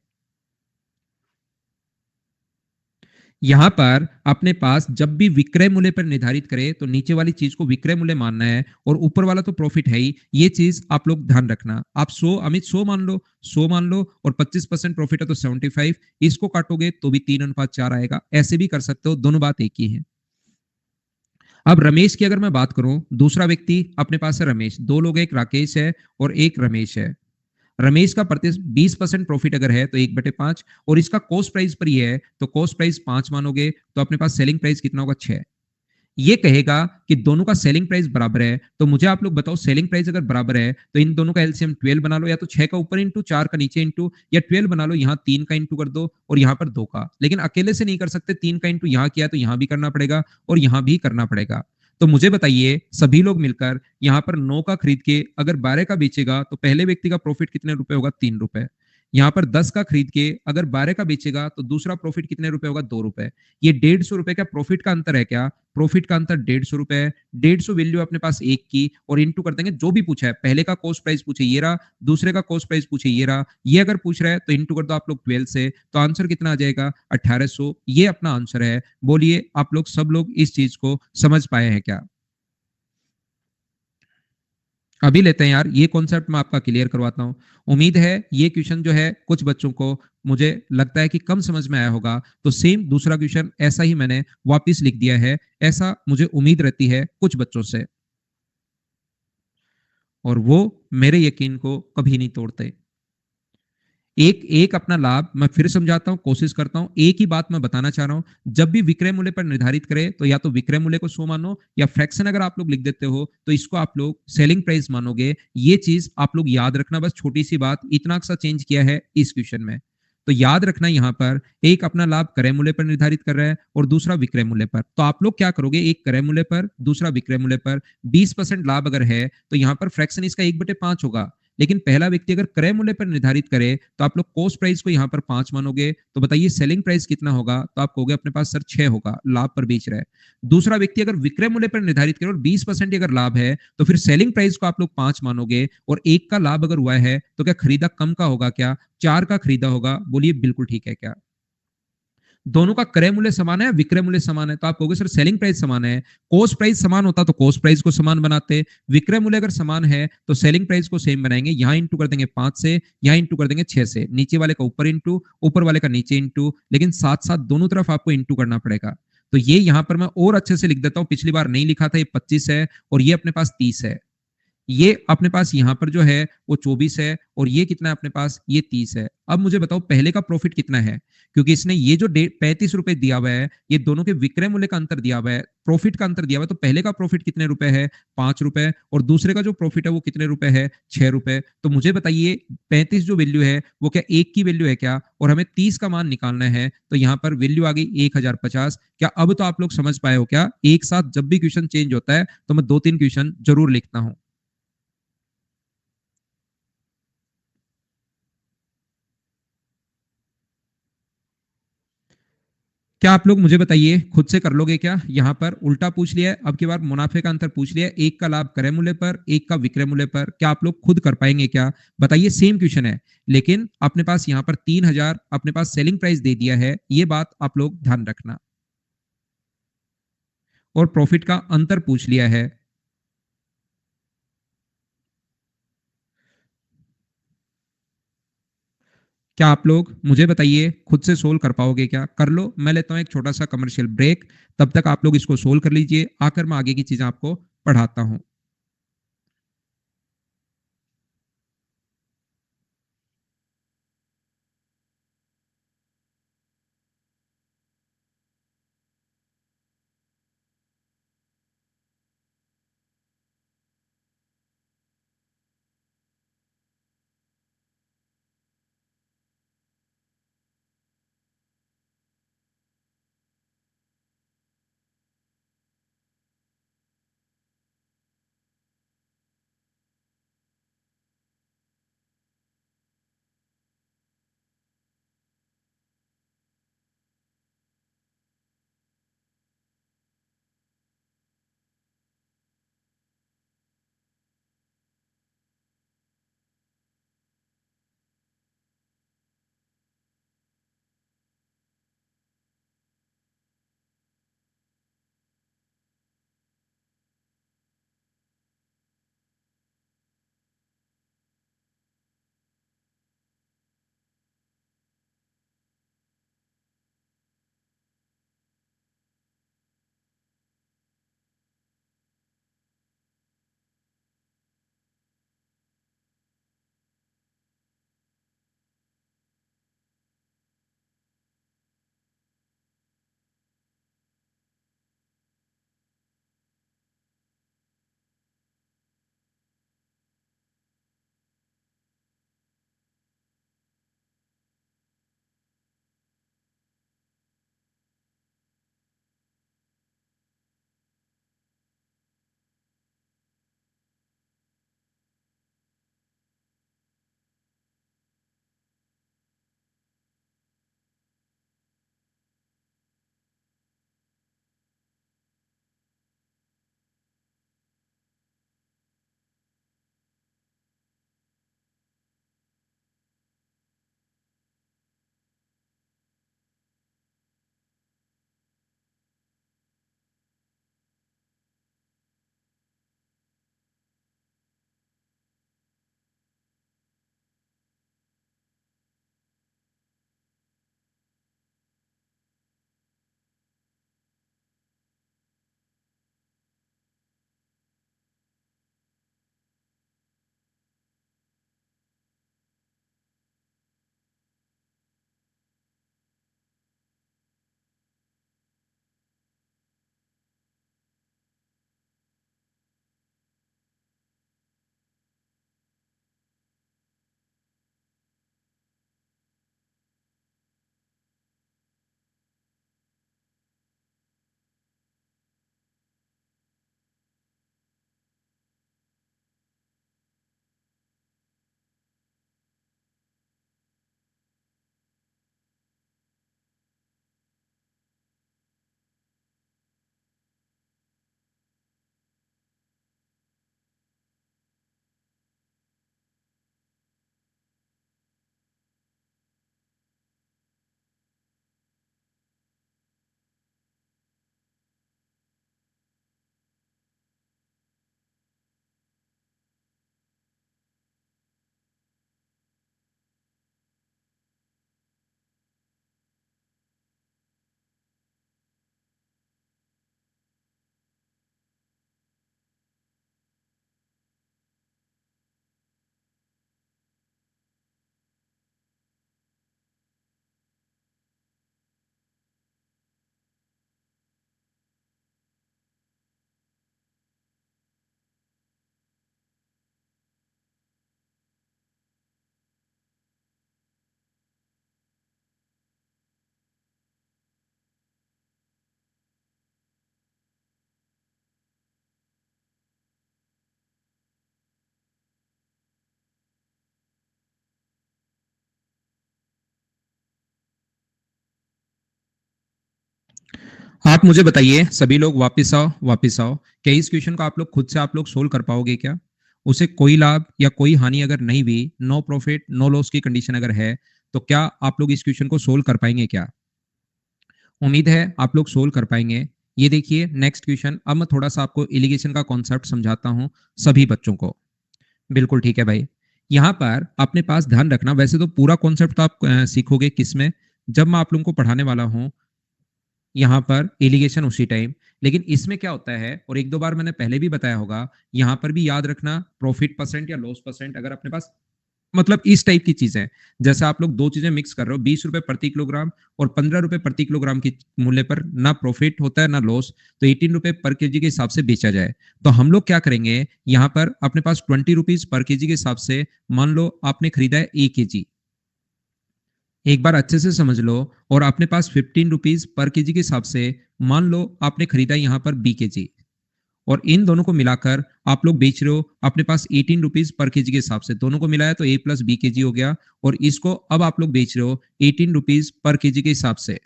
यहां पर अपने पास जब भी विक्रय मूल्य पर निर्धारित करे तो नीचे वाली चीज को विक्रय मूल्य मानना है और ऊपर वाला तो प्रॉफिट है ही। ये चीज आप लोग ध्यान रखना। आप 100, अमित 100 मान लो, 100 मान लो, और 25% प्रॉफिट है तो 75, इसको काटोगे तो भी 3:4 आएगा। ऐसे भी कर सकते हो, दोनों बात एक ही है। अब रमेश की अगर मैं बात करूं, दूसरा व्यक्ति अपने पास है रमेश, दो लोग, एक राकेश है और एक रमेश है। रमेश का प्रति 20% प्रॉफिट अगर है तो 1/5, और इसका कॉस्ट प्राइस पर ही है तो कॉस्ट प्राइस 5 मानोगे तो अपने पास सेलिंग प्राइस कितना होगा? 6। ये कहेगा कि दोनों का सेलिंग प्राइस बराबर है, तो मुझे आप लोग बताओ सेलिंग प्राइस अगर बराबर है तो इन दोनों का एलसीएम 12 बना लो, या तो 6 का ऊपर इंटू 4 का नीचे इंटू, या 12 बना लो, यहाँ 3 का इंटू कर दो और यहाँ पर 2 का। लेकिन अकेले से नहीं कर सकते, 3 का इंटू यहाँ किया तो यहाँ भी करना पड़ेगा और यहाँ भी करना पड़ेगा। तो मुझे बताइए सभी लोग मिलकर यहाँ पर 9 का खरीद के अगर 12 का बेचेगा तो पहले व्यक्ति का प्रॉफिट कितने रुपए होगा? 3 रुपए। यहाँ पर 10 का खरीद के अगर 12 का बेचेगा तो दूसरा प्रॉफिट कितने रुपए होगा? 2 रुपए। ये 150 रुपए का प्रॉफिट का अंतर है क्या? प्रॉफिट का अंतर 150 रुपए है। 150 वैल्यू अपने पास एक की और इंटू कर देंगे जो भी पूछा है। पहले का कॉस्ट प्राइस पूछे ये रहा, दूसरे का कॉस्ट प्राइस पूछे ये रहा, ये अगर पूछ रहा है तो इंटू कर दो आप लोग 12 से, तो आंसर कितना आ जाएगा? 1800। ये अपना आंसर है। बोलिए आप लोग सब लोग इस चीज को समझ पाए हैं क्या? अभी लेते हैं यार, ये कॉन्सेप्ट मैं आपका क्लियर करवाता हूं। उम्मीद है ये क्वेश्चन जो है कुछ बच्चों को मुझे लगता है कि कम समझ में आया होगा, तो सेम दूसरा क्वेश्चन ऐसा ही मैंने वापस लिख दिया है। ऐसा मुझे उम्मीद रहती है कुछ बच्चों से, और वो मेरे यकीन को कभी नहीं तोड़ते। एक एक अपना लाभ मैं फिर समझाता हूं, कोशिश करता हूं, एक ही बात मैं बताना चाह रहा हूं। जब भी विक्रय मूल्य पर निर्धारित करें तो या तो विक्रय मूल्य को 100 मानो, या फ्रैक्शन अगर आप लोग लिख देते हो तो इसको आप लोग सेलिंग प्राइस मानोगे। ये चीज आप लोग याद रखना, बस छोटी सी बात, इतना सा चेंज किया है इस क्वेश्चन में। तो याद रखना यहाँ पर एक अपना लाभ क्रय मूल्य पर निर्धारित कर रहा है और दूसरा विक्रय मूल्य पर। तो आप लोग क्या करोगे, एक क्रय मूल्य पर दूसरा विक्रय मूल्य पर 20% लाभ अगर है तो यहाँ पर फ्रैक्शन इसका 1/5 होगा। लेकिन पहला व्यक्ति अगर क्रय मूल्य पर निर्धारित करे तो आप लोग कॉस्ट प्राइस को यहाँ पर 5 मानोगे, तो बताइए सेलिंग प्राइस कितना होगा? तो आप कहोगे अपने पास सर 6 होगा, लाभ पर बेच रहा है। दूसरा व्यक्ति अगर विक्रय मूल्य पर निर्धारित करे और 20% अगर लाभ है तो फिर सेलिंग प्राइस को आप लोग 5 मानोगे, और एक का लाभ अगर हुआ है तो क्या खरीदा कम का होगा? क्या 4 का खरीदा होगा? बोलिए बिल्कुल ठीक है क्या? दोनों का क्रय मूल्य समान है, विक्रय मूल्य समान है, तो आप कहोगे सर सेलिंग प्राइस समान है। कॉस्ट प्राइस समान होता तो कॉस्ट प्राइस को समान बनाते। विक्रय मूल्य अगर समान है तो सेलिंग प्राइस को सेम बनाएंगे। यहाँ इंटू कर देंगे 5 से, यहाँ इंटू कर देंगे 6 से, नीचे वाले का ऊपर इंटू, ऊपर वाले का नीचे इंटू, लेकिन साथ साथ दोनों तरफ आपको इंटू करना पड़ेगा। तो ये यहाँ पर मैं और अच्छे से लिख देता हूँ, पिछली बार नहीं लिखा था। ये 25 है और ये अपने पास 30 है। ये अपने पास यहाँ पर जो है वो 24 है, और ये कितना है अपने पास? ये 30 है। अब मुझे बताओ पहले का प्रॉफिट कितना है? क्योंकि इसने ये जो 35 रुपए दिया हुआ है, ये दोनों के विक्रय मूल्य का अंतर दिया हुआ है, प्रॉफिट का अंतर दिया हुआ है, तो पहले का प्रॉफिट कितने रुपए है? 5 रुपए। और दूसरे का जो प्रॉफिट है वो कितने रुपए है? 6 रुपए। तो मुझे बताइए 35 जो वैल्यू है वो क्या एक की वैल्यू है क्या? और हमें 30 का मान निकालना है, तो यहाँ पर वैल्यू आ गई 1050। क्या अब तो आप लोग समझ पाए हो क्या? एक साथ जब भी क्वेश्चन चेंज होता है तो मैं 2-3 क्वेश्चन जरूर लिखता हूं। क्या आप लोग मुझे बताइए खुद से कर लोगे क्या? यहां पर उल्टा पूछ लिया है, अब की बार मुनाफे का अंतर पूछ लिया है, एक का लाभ क्रय मूल्य पर, एक का विक्रय मूल्य पर। क्या आप लोग खुद कर पाएंगे क्या? बताइए, सेम क्वेश्चन है लेकिन अपने पास यहां पर 3000 अपने पास सेलिंग प्राइस दे दिया है, ये बात आप लोग ध्यान रखना। और प्रॉफिट का अंतर पूछ लिया है। क्या आप लोग मुझे बताइए खुद से सोल्व कर पाओगे क्या? कर लो, मैं लेता हूं एक छोटा सा कमर्शियल ब्रेक, तब तक आप लोग इसको सोल्व कर लीजिए, आकर मैं आगे की चीजें आपको पढ़ाता हूं। आप मुझे बताइए, सभी लोग वापस आओ, वापस आओ। क्या इस क्वेश्चन को आप लोग खुद से आप लोग सोल्व कर पाओगे क्या? उसे कोई लाभ या कोई हानि अगर नहीं हुई, नो प्रॉफिट नो लॉस की कंडीशन अगर है, तो क्या आप लोग इस क्वेश्चन को सोल्व कर पाएंगे क्या? उम्मीद है आप लोग सोल्व कर पाएंगे। ये देखिए नेक्स्ट क्वेश्चन। अब मैं थोड़ा सा आपको एलिगेशन का कॉन्सेप्ट समझाता हूं सभी बच्चों को। बिल्कुल ठीक है भाई। यहाँ पर अपने पास ध्यान रखना, वैसे तो पूरा कॉन्सेप्ट तो आप सीखोगे किसमें, जब मैं आप लोगों को पढ़ाने वाला हूँ यहाँ पर एलिगेशन उसी टाइम। लेकिन इसमें क्या होता है, और एक दो बार मैंने पहले भी बताया होगा, यहाँ पर भी याद रखना प्रॉफिट परसेंट या लॉस परसेंट अगर अपने पास, मतलब इस टाइप की चीजें, जैसे आप लोग दो चीजें मिक्स कर रहे हो, 20 रुपए प्रति किलोग्राम और 15 रुपए प्रति किलोग्राम की मूल्य पर ना प्रॉफिट होता है ना लॉस, तो 18 रुपए पर केजी के हिसाब से बेचा जाए, तो हम लोग क्या करेंगे, यहाँ पर अपने पास 20 रुपीज पर केजी के हिसाब से, मान लो आपने खरीदा है 1 केजी, एक बार अच्छे से समझ लो, और अपने पास 15 रुपीज पर केजी के हिसाब से मान लो आपने खरीदा यहाँ पर B केजी, और इन दोनों को मिलाकर आप लोग बेच रहे हो अपने पास 18 रुपीज पर केजी के हिसाब से, दोनों को मिलाया तो A+B केजी हो गया, और इसको अब आप लोग बेच रहे हो 18 रुपीज पर केजी के हिसाब से।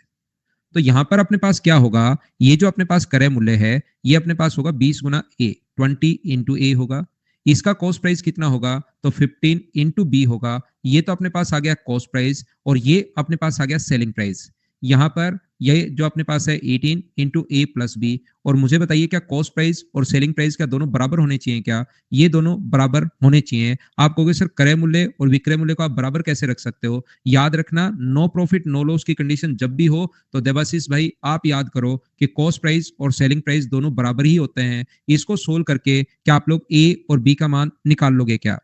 तो यहां पर अपने पास क्या होगा, ये जो अपने पास क्रय मूल्य है, ये अपने पास होगा 20 × A, 20 × A होगा। इसका कॉस्ट प्राइस कितना होगा, तो 15 × B होगा। ये तो अपने पास आ गया कॉस्ट प्राइस, और ये अपने पास आ गया सेलिंग प्राइस। यहाँ पर ये जो अपने पास है 18 × A+B, और मुझे बताइए क्या कॉस्ट प्राइस और सेलिंग प्राइस क्या दोनों बराबर होने चाहिए क्या? ये दोनों बराबर होने चाहिए। आप कहोगे सर क्रय मूल्य और विक्रय मूल्य को आप बराबर कैसे रख सकते हो? याद रखना, नो प्रॉफिट नो लॉस की कंडीशन जब भी हो, तो देवाशीष भाई आप याद करो कि कॉस्ट प्राइस और सेलिंग प्राइस दोनों बराबर ही होते हैं। इसको सोल्व करके क्या आप लोग ए और बी का मान निकाल लोगे क्या?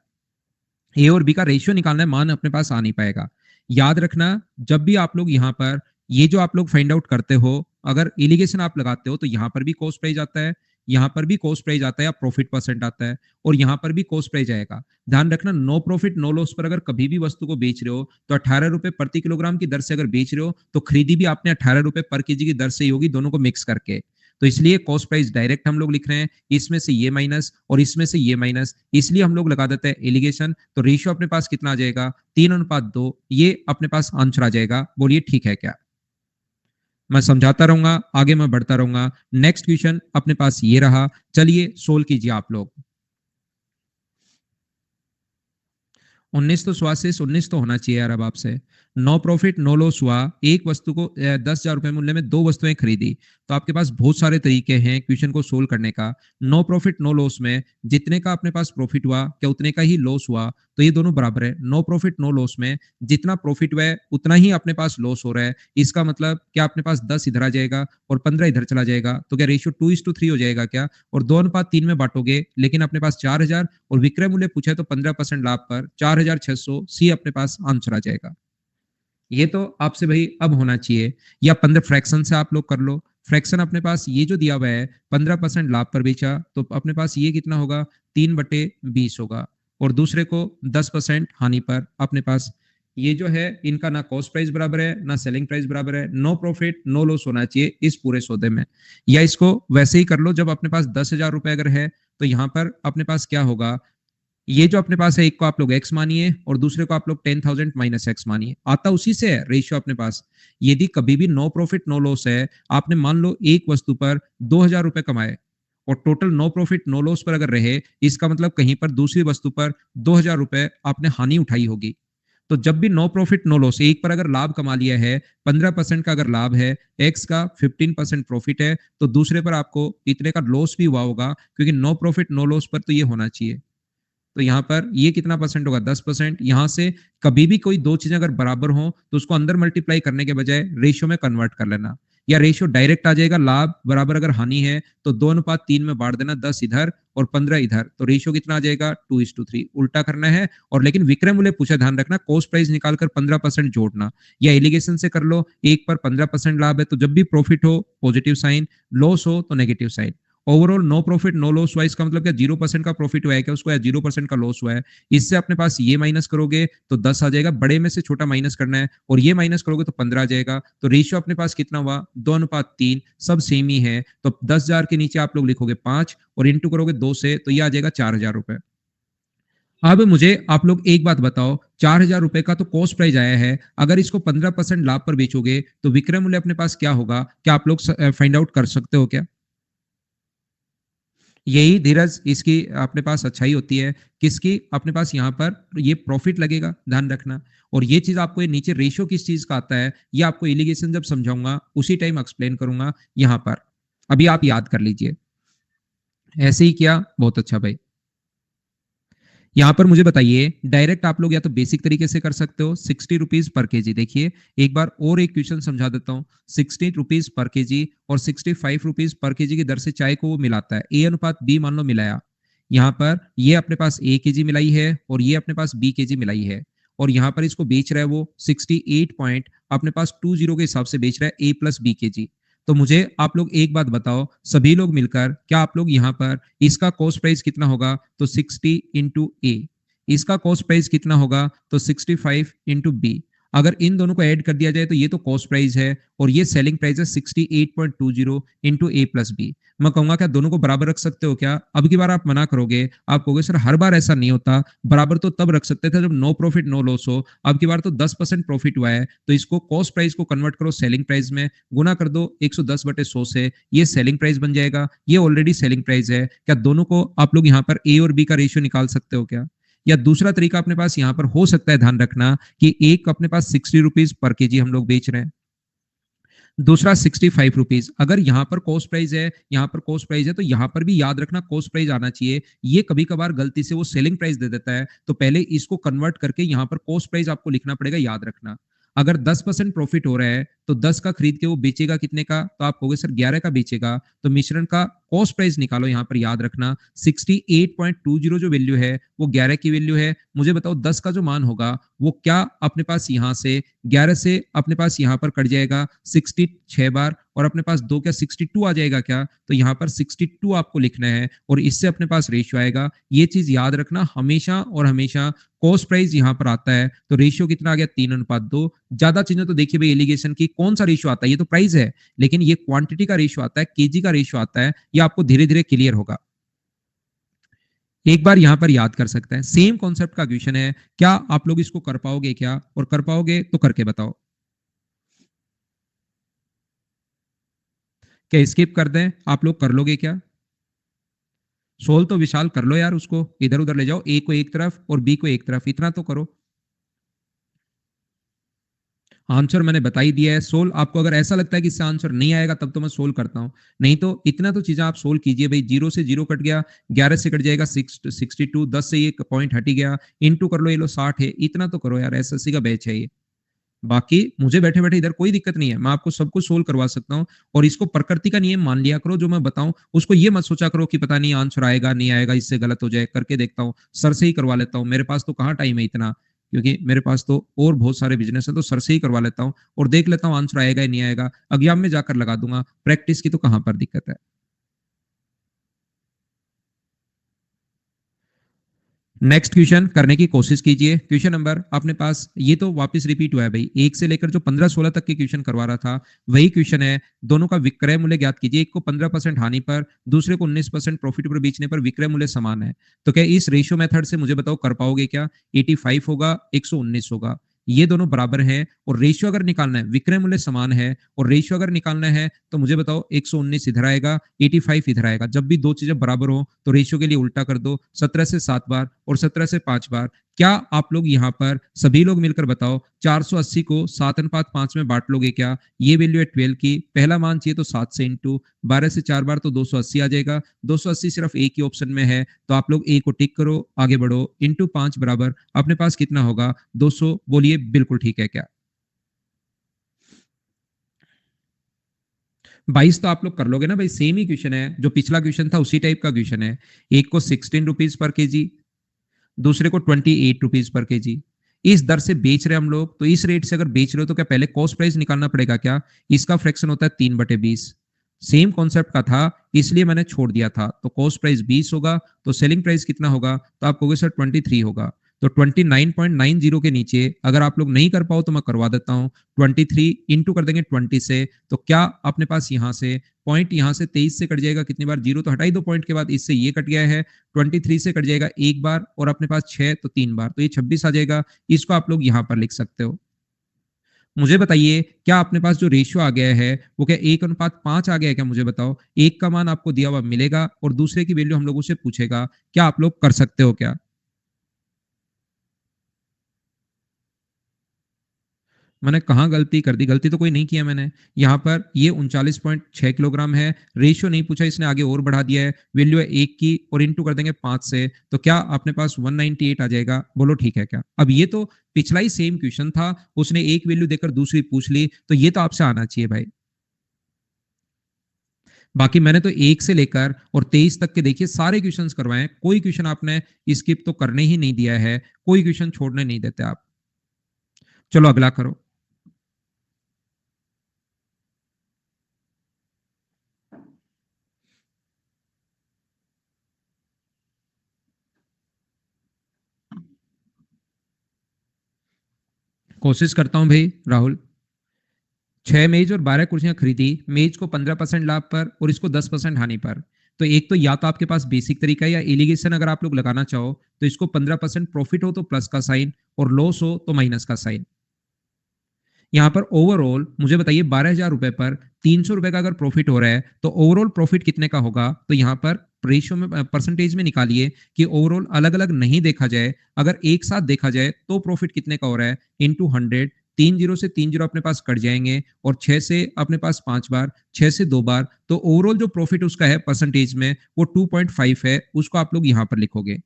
ए और बी का रेशियो निकालना है, मान अपने पास आ नहीं पाएगा। याद रखना, जब भी आप लोग यहाँ पर ये जो आप लोग फाइंड आउट करते हो, अगर एलिगेशन आप लगाते हो, तो यहाँ पर भी कॉस्ट प्राइस आता है, यहाँ पर भी कॉस्ट प्राइस आता है, या प्रॉफिट परसेंट आता है, और यहाँ पर भी कॉस्ट प्राइस आएगा। ध्यान रखना, नो प्रॉफिट नो लॉस पर अगर कभी भी वस्तु को बेच रहे हो, तो 18 रुपए प्रति किलोग्राम की दर से अगर बेच रहे हो, तो खरीदी भी आपने 18 रुपए पर केजी की दर से ही होगी, दोनों को मिक्स करके। तो इसलिए कॉस्ट प्राइस डायरेक्ट हम लोग लिख रहे हैं, इसमें से ये माइनस और इसमें से ये माइनस, इसलिए हम लोग लगा देते हैं एलिगेशन। तो रेशियो अपने पास कितना आ जाएगा, 3:2। ये अपने पास आंसर आ जाएगा। बोलिए ठीक है क्या? मैं समझाता रहूंगा, आगे मैं बढ़ता रहूंगा। नेक्स्ट क्वेश्चन अपने पास ये रहा, चलिए सोल्व कीजिए आप लोग। 19 तो स्वाद से 19 तो होना चाहिए यार अब आपसे। नो प्रॉफिट नो लॉस हुआ, एक वस्तु को 10,000 रुपए मूल्य में दो वस्तुएं खरीदी, तो आपके पास बहुत सारे तरीके हैं क्वेश्चन को सोल्व करने का। नो प्रॉफिट नो लॉस में जितने का अपने पास प्रॉफिट हुआ क्या उतने का ही लॉस हुआ, तो ये दोनों बराबर है। नो प्रॉफिट नो लॉस में जितना प्रॉफिट हुआ है उतना ही अपने पास लॉस हो रहा है, इसका मतलब क्या अपने पास 10 इधर आ जाएगा और 15 इधर चला जाएगा, तो क्या रेशियो 2:3 हो जाएगा क्या? और 2:3 में बांटोगे, लेकिन अपने पास 4,000 और विक्रय मूल्य पूछा है तो 15% लाभ पर 4,600 सी अपने पास आंसर आ जाएगा। ये तो आपसे भाई अब होना चाहिए, या 15 फ्रैक्शन से आप लोग कर लो। फ्रैक्शन अपने पास ये जो दिया हुआ है 15% लाभ पर बेचा, तो अपने पास ये कितना होगा, 3/20 होगा, और दूसरे को 10% हानि पर अपने पास ये जो है, इनका ना कॉस्ट प्राइस बराबर है ना सेलिंग प्राइस बराबर है, नो प्रॉफिट नो लॉस होना चाहिए इस पूरे सौदे में। या इसको वैसे ही कर लो, जब अपने पास 10,000 रुपए अगर है, तो यहाँ पर अपने पास क्या होगा, ये जो अपने पास है एक को आप लोग x मानिए और दूसरे को आप लोग 10,000 माइनस x मानिए, आता उसी से है रेशियो अपने पास। यदि कभी भी नो प्रॉफिट नो लॉस है, आपने मान लो एक वस्तु पर 2,000 रुपए कमाए और total no profit no loss पर अगर रहे, इसका मतलब कहीं पर दूसरी वस्तु पर 2,000 रुपए आपने हानि उठाई होगी। तो जब भी नो प्रॉफिट नो लॉस, एक पर अगर लाभ कमा लिया है, 15% का अगर लाभ है, एक्स का 15% प्रॉफिट है, तो दूसरे पर आपको इतने का लॉस भी हुआ होगा, क्योंकि नो प्रॉफिट नो लॉस पर तो ये होना चाहिए। तो यहाँ पर ये कितना परसेंट होगा, 10%। यहां से कभी भी कोई दो चीजें अगर बराबर हो, तो उसको अंदर मल्टीप्लाई करने के बजाय रेशियो में कन्वर्ट कर लेना, या रेशियो डायरेक्ट आ जाएगा, लाभ बराबर अगर हानि है तो 2:3 में बांट देना, 10 इधर और 15 इधर, तो रेशियो कितना आ जाएगा, 2:3। उल्टा करना है, और लेकिन विक्रय मूल्य पूछा, ध्यान रखना कॉस्ट प्राइस निकालकर 15% जोड़ना, या एलिगेशन से कर लो, एक पर 15% लाभ है तो जब भी प्रॉफिट हो पॉजिटिव साइन, लॉस हो तो negative sign. Overall no profit no loss हुआ, इसका मतलब क्या 0% का प्रॉफिट हुआ है क्या उसको, या 0% का लॉस हुआ है। इससे अपने पास ये माइनस करोगे तो 10 आ जाएगा, बड़े में से छोटा माइनस करना है, और ये माइनस करोगे तो 15 आ जाएगा। तो रेशियो अपने पास कितना हुआ, 2:3, सब सेम ही है। तो 10,000 के नीचे आप लोग लिखोगे 5 और इंटू करोगे 2 से, तो ये आ जाएगा 4,000 रुपए। अब मुझे आप लोग एक बात बताओ, 4,000 रुपए का तो कॉस्ट प्राइस आया है, अगर इसको 15% लाभ पर बेचोगे तो विक्रय मूल्य अपने पास क्या होगा? क्या आप लोग फाइंड आउट कर सकते हो क्या? यही धीरज इसकी अपने पास अच्छाई होती है, किसकी? अपने पास यहाँ पर ये प्रॉफिट लगेगा, ध्यान रखना। और ये चीज आपको, ये नीचे रेशियो किस चीज का आता है, ये आपको एलिगेशन जब समझाऊंगा उसी टाइम एक्सप्लेन करूंगा यहाँ पर। अभी आप याद कर लीजिए। ऐसे ही किया, बहुत अच्छा भाई। यहाँ पर मुझे बताइए, डायरेक्ट आप लोग या तो बेसिक तरीके से कर सकते हो, 60 रुपीज पर केजी। देखिए एक बार और एक क्वेश्चन समझा देता हूँ। 60 रुपीज पर केजी और 65 रुपीज पर केजी की दर से चाय को वो मिलाता है, ए अनुपात बी मान लो मिलाया। यहाँ पर ये अपने पास ए केजी मिलाई है और ये अपने पास बी केजी मिलाई है, और यहाँ पर इसको बेच रहा है वो 68 पॉइंट अपने पास 20 के हिसाब से बेच रहा है ए प्लस बी केजी। तो मुझे आप लोग एक बात बताओ, सभी लोग मिलकर, क्या आप लोग यहाँ पर इसका कॉस्ट प्राइस कितना होगा? तो 60 इंटू ए। इसका कॉस्ट प्राइस कितना होगा? तो 65 इंटू बी। अगर इन दोनों को ऐड कर दिया जाए तो ये तो कॉस्ट प्राइस है और ये सेलिंग प्राइस है 68.20 इंटू ए प्लस बी। मैं कहूंगा क्या दोनों को बराबर रख सकते हो क्या? अब की बार आप मना करोगे, आप कहोगे सर हर बार ऐसा नहीं होता, बराबर तो तब रख सकते थे जब नो प्रॉफिट नो लॉस हो। अब की बार तो 10% प्रॉफिट हुआ है, तो इसको कॉस्ट प्राइस को कन्वर्ट करो सेलिंग प्राइस में, गुना कर दो 110/100 से, ये सेलिंग प्राइस बन जाएगा। ये ऑलरेडी सेलिंग प्राइस है। क्या दोनों को आप लोग यहाँ पर ए और बी का रेशियो निकाल सकते हो क्या? या दूसरा तरीका अपने पास यहाँ पर हो सकता है, ध्यान रखना कि एक अपने पास 60 रुपीज पर केजी हम लोग बेच रहे हैं, दूसरा 65 रुपीज। अगर यहाँ पर कॉस्ट प्राइस है, यहाँ पर कॉस्ट प्राइस है, तो यहाँ पर भी याद रखना कॉस्ट प्राइस आना चाहिए। ये कभी कभार गलती से वो सेलिंग प्राइस दे देता है, तो पहले इसको कन्वर्ट करके यहाँ पर कॉस्ट प्राइस आपको लिखना पड़ेगा, याद रखना। अगर 10% प्रॉफिट हो रहा है तो 10 का खरीद के वो बेचेगा कितने का? तो आप कहोगे सर 11 का बेचेगा, तो मिश्रण का कॉस्ट प्राइस निकालो। यहाँ पर याद रखना 68.20 जो वैल्यू है वो 11 की वैल्यू है। मुझे बताओ 10 का जो मान होगा वो क्या अपने पास यहाँ से 11 से अपने पास यहाँ पर कट जाएगा 66 बार, और अपने पास 2 क्या 62 आ जाएगा क्या? तो यहाँ पर 62 आपको लिखना है और इससे अपने पास रेशियो आएगा। ये चीज याद रखना हमेशा और हमेशा। कॉस्ट प्राइस यहाँ पर आता है तो रेशियो कितना आ गया? 3:2। ज्यादा चीजें तो देखिए भाई एलिगेशन की कौन सा रेशियो आता है, ये तो प्राइस है, लेकिन ये क्वांटिटी का रेशियो आता है, केजी का रेशियो आता है। ये आपको धीरे धीरे क्लियर होगा। एक बार यहां पर याद कर सकते हैं, सेम कॉन्सेप्ट का क्वेश्चन है। क्या आप लोग इसको कर पाओगे क्या? और कर पाओगे तो करके बताओ। क्या स्किप कर दें? आप लोग कर लोगे क्या? सोल्व तो विशाल कर लो यार, उसको इधर उधर ले जाओ, ए को एक तरफ और बी को एक तरफ, इतना तो करो। आंसर मैंने बता ही दिया है। सोल्व आपको अगर ऐसा लगता है कि इससे आंसर नहीं आएगा तब तो मैं सोल्व करता हूं, नहीं तो इतना तो चीजें आप सोल्व कीजिए भाई। 0 से 0 कट गया, 11 से कट जाएगा 62, 10 से एक पॉइंट हट ही गया, इनटू कर लो, ये लो 60 है। इतना तो करो यार, एसएससी का बैच है ये। बाकी मुझे बैठे बैठे इधर कोई दिक्कत नहीं है, मैं आपको सब कुछ सोल्व करवा सकता हूँ। और इसको प्रकृति का नियम मान लिया करो, जो मैं बताऊं उसको ये मत सोचा करो कि पता नहीं आंसर आएगा नहीं आएगा, इससे गलत हो जाए, करके देखता हूँ, सर से ही करवा लेता हूँ। मेरे पास तो कहाँ टाइम है इतना, क्योंकि मेरे पास तो और बहुत सारे बिजनेस है, तो सर से ही करवा लेता हूँ और देख लेता हूँ आंसर आएगा या नहीं आएगा। एग्जाम में जाकर लगा दूंगा, प्रैक्टिस की तो कहाँ पर दिक्कत है। नेक्स्ट क्वेश्चन करने की कोशिश कीजिए। क्वेश्चन नंबर अपने पास ये तो वापस रिपीट हुआ है भाई, एक से लेकर जो 15-16 तक के क्वेश्चन करवा रहा था वही क्वेश्चन है। दोनों का विक्रय मूल्य ज्ञात कीजिए। एक को 15% हानि पर, दूसरे को 19% प्रॉफिट पर बेचने पर विक्रय मूल्य समान है। तो क्या इस रेशियो मेथड से मुझे बताओ कर पाओगे क्या? 85 होगा, 119 होगा, ये दोनों बराबर हैं। और रेशियो अगर निकालना है, विक्रय मूल्य समान है और रेशियो अगर निकालना है तो मुझे बताओ 119 इधर आएगा, 85 इधर आएगा। जब भी दो चीजें बराबर हो तो रेशियो के लिए उल्टा कर दो, 17 से 7 बार और 17 से 5 बार। क्या आप लोग यहाँ पर सभी लोग मिलकर बताओ 480 को 7:5 में बांट लोगे क्या? ये वैल्यू है 12 की, पहला मान चाहिए तो 7 से इंटू 12 से 4 बार तो 280 आ जाएगा। 280 सिर्फ एक ही ऑप्शन में है, तो आप लोग ए को टिक करो, आगे बढ़ो। इंटू 5 बराबर अपने पास कितना होगा? 200। बोलिए बिल्कुल ठीक है क्या? 22 तो आप लोग कर लोगे ना भाई, सेम ही क्वेश्चन है, जो पिछला क्वेश्चन था उसी टाइप का क्वेश्चन है। एक को 16 रुपीज पर केजी, दूसरे को 28 रुपीज पर केजी। इस दर से बेच रहे हम लोग, तो इस रेट से अगर बेच रहे हो तो क्या पहले कॉस्ट प्राइस निकालना पड़ेगा क्या? इसका फ्रैक्शन होता है 3/20। सेम कॉन्सेप्ट का था इसलिए मैंने छोड़ दिया था। तो कॉस्ट प्राइस 20 होगा, तो सेलिंग प्राइस कितना होगा? तो आप कहोगे सर 23 होगा। तो 29.90 के नीचे अगर आप लोग नहीं कर पाओ तो मैं करवा देता हूं। 23 इंटू कर देंगे 20 से, तो क्या अपने पास यहां से पॉइंट, यहां से 23 से कट जाएगा कितनी बार, जीरो तो हटाई दो पॉइंट के बाद, इससे ये कट गया है। 23 से कट जाएगा एक बार, और अपने पास 6 तो 3 बार, तो ये 26 आ जाएगा। इसको आप लोग यहां पर लिख सकते हो। मुझे बताइए क्या अपने पास जो रेशियो आ गया है वो क्या 1:5 आ गया है क्या, मुझे बताओ। एक का मान आपको दिया हुआ मिलेगा और दूसरे की वैल्यू हम लोगों से पूछेगा, क्या आप लोग कर सकते हो क्या? मैंने कहाँ गलती कर दी? गलती तो कोई नहीं किया मैंने। यहाँ पर ये 39.6 किलोग्राम है, रेशियो नहीं पूछा, इसने आगे और बढ़ा दिया है, वैल्यू है 1 की, और इंटू कर देंगे 5 से, तो क्या अपने पास 198 आ जाएगा? बोलो ठीक है क्या? अब ये तो पिछला ही सेम क्वेश्चन था, उसने एक वैल्यू देकर दूसरी पूछ ली, तो ये तो आपसे आना चाहिए भाई। बाकी मैंने तो 1 से लेकर और 23 तक के देखिए सारे क्वेश्चंस करवाए हैं, कोई क्वेश्चन आपने स्किप तो करने ही नहीं दिया है, कोई क्वेश्चन छोड़ने नहीं देते आप। चलो अगला करो। कोशिश करता हूं भाई राहुल। 6 मेज और 12 कुर्सियां खरीदी, मेज को 15% लाभ पर और इसको 10% हानि पर। तो एक तो या तो आपके पास बेसिक तरीका है, या एलिगेशन अगर आप लोग लगाना चाहो तो इसको 15% प्रॉफिट हो तो प्लस का साइन, और लॉस हो तो माइनस का साइन। यहाँ पर ओवरऑल मुझे बताइए 12,000 रुपए पर 300 रुपए का अगर प्रॉफिट हो रहा है तो ओवरऑल प्रॉफिट कितने का होगा? तो यहाँ पर रेशियो में, परसेंटेज में निकालिए कि ओवरऑल अलग अलग नहीं देखा जाए, अगर एक साथ देखा जाए तो प्रॉफिट कितने का हो रहा है, इंटू 100। 3 जीरो से 3 जीरो अपने पास कट जाएंगे, और 6 से अपने पास 5 बार, 6 से 2 बार, तो ओवरऑल जो प्रॉफिट उसका है परसेंटेज में वो 2.5 है, उसको आप लोग यहां पर लिखोगे।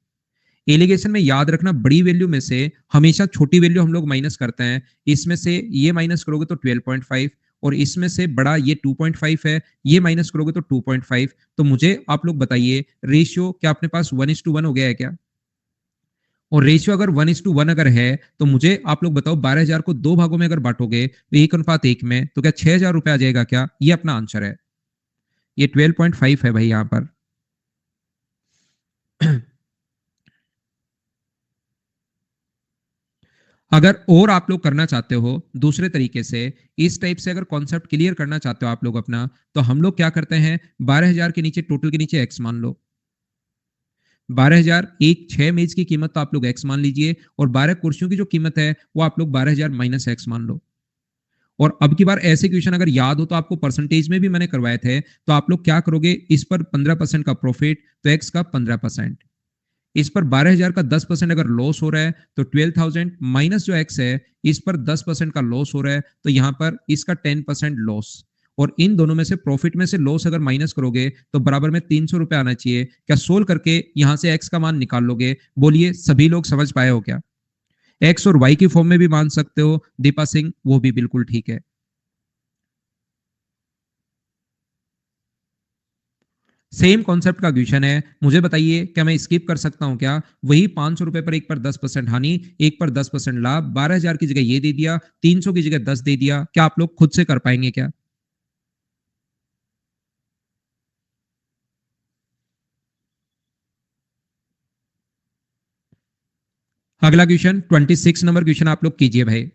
एलिगेशन में याद रखना बड़ी वैल्यू में से हमेशा छोटी वैल्यू हम लोग माइनस करते हैं, इसमें से ये माइनस करोगे तो 12.5, और इसमें से बड़ा ये 2.5 है, ये माइनस करोगे तो 2.5। तो मुझे आप लोग बताइए रेशियो क्या अपने पास 1:1 हो गया है क्या? और रेशियो अगर 1:1 अगर है तो मुझे आप लोग बताओ 12,000 को दो भागों में अगर बांटोगे तो 1:1 में, तो क्या 6,000 रुपए आ जाएगा क्या? ये अपना आंसर है, ये 12.5 है भाई यहां पर। अगर और आप लोग करना चाहते हो दूसरे तरीके से, इस टाइप से अगर कॉन्सेप्ट क्लियर करना चाहते हो आप लोग अपना, तो हम लोग क्या करते हैं, 12,000 के नीचे, टोटल के नीचे एक्स मान लो। 12,000, एक 6 मेज की कीमत तो आप लोग एक्स मान लीजिए, और 12 कुर्सियों की जो कीमत है वो आप लोग 12,000 माइनस एक्स मान लो। और अब की बार ऐसे क्वेश्चन अगर याद हो तो आपको परसेंटेज में भी मैंने करवाए थे, तो आप लोग क्या करोगे, इस पर 15% का प्रॉफिट तो एक्स का 15%, इस पर 12,000 का 10% अगर लॉस हो रहा है तो 12,000 माइनस जो एक्स है, इस पर 10% का लॉस हो रहा है तो यहां पर इसका 10% लॉस, और इन दोनों में से प्रॉफिट में से लॉस अगर माइनस करोगे तो बराबर में 300 रुपए आना चाहिए। क्या सोल्व करके यहां से एक्स का मान निकाल लोगे? बोलिए सभी लोग समझ पाए हो क्या? एक्स और वाई की फॉर्म में भी मान सकते हो दीपा सिंह, वो भी बिल्कुल ठीक है। सेम कॉन्सेप्ट का क्वेश्चन है, मुझे बताइए क्या मैं स्किप कर सकता हूं क्या? वही 500 रुपए पर एक पर 10% हानि, एक पर 10% लाभ, 12,000 की जगह ये दे दिया, 300 की जगह 10 दे दिया, क्या आप लोग खुद से कर पाएंगे क्या? अगला क्वेश्चन 26 नंबर क्वेश्चन आप लोग कीजिए भाई।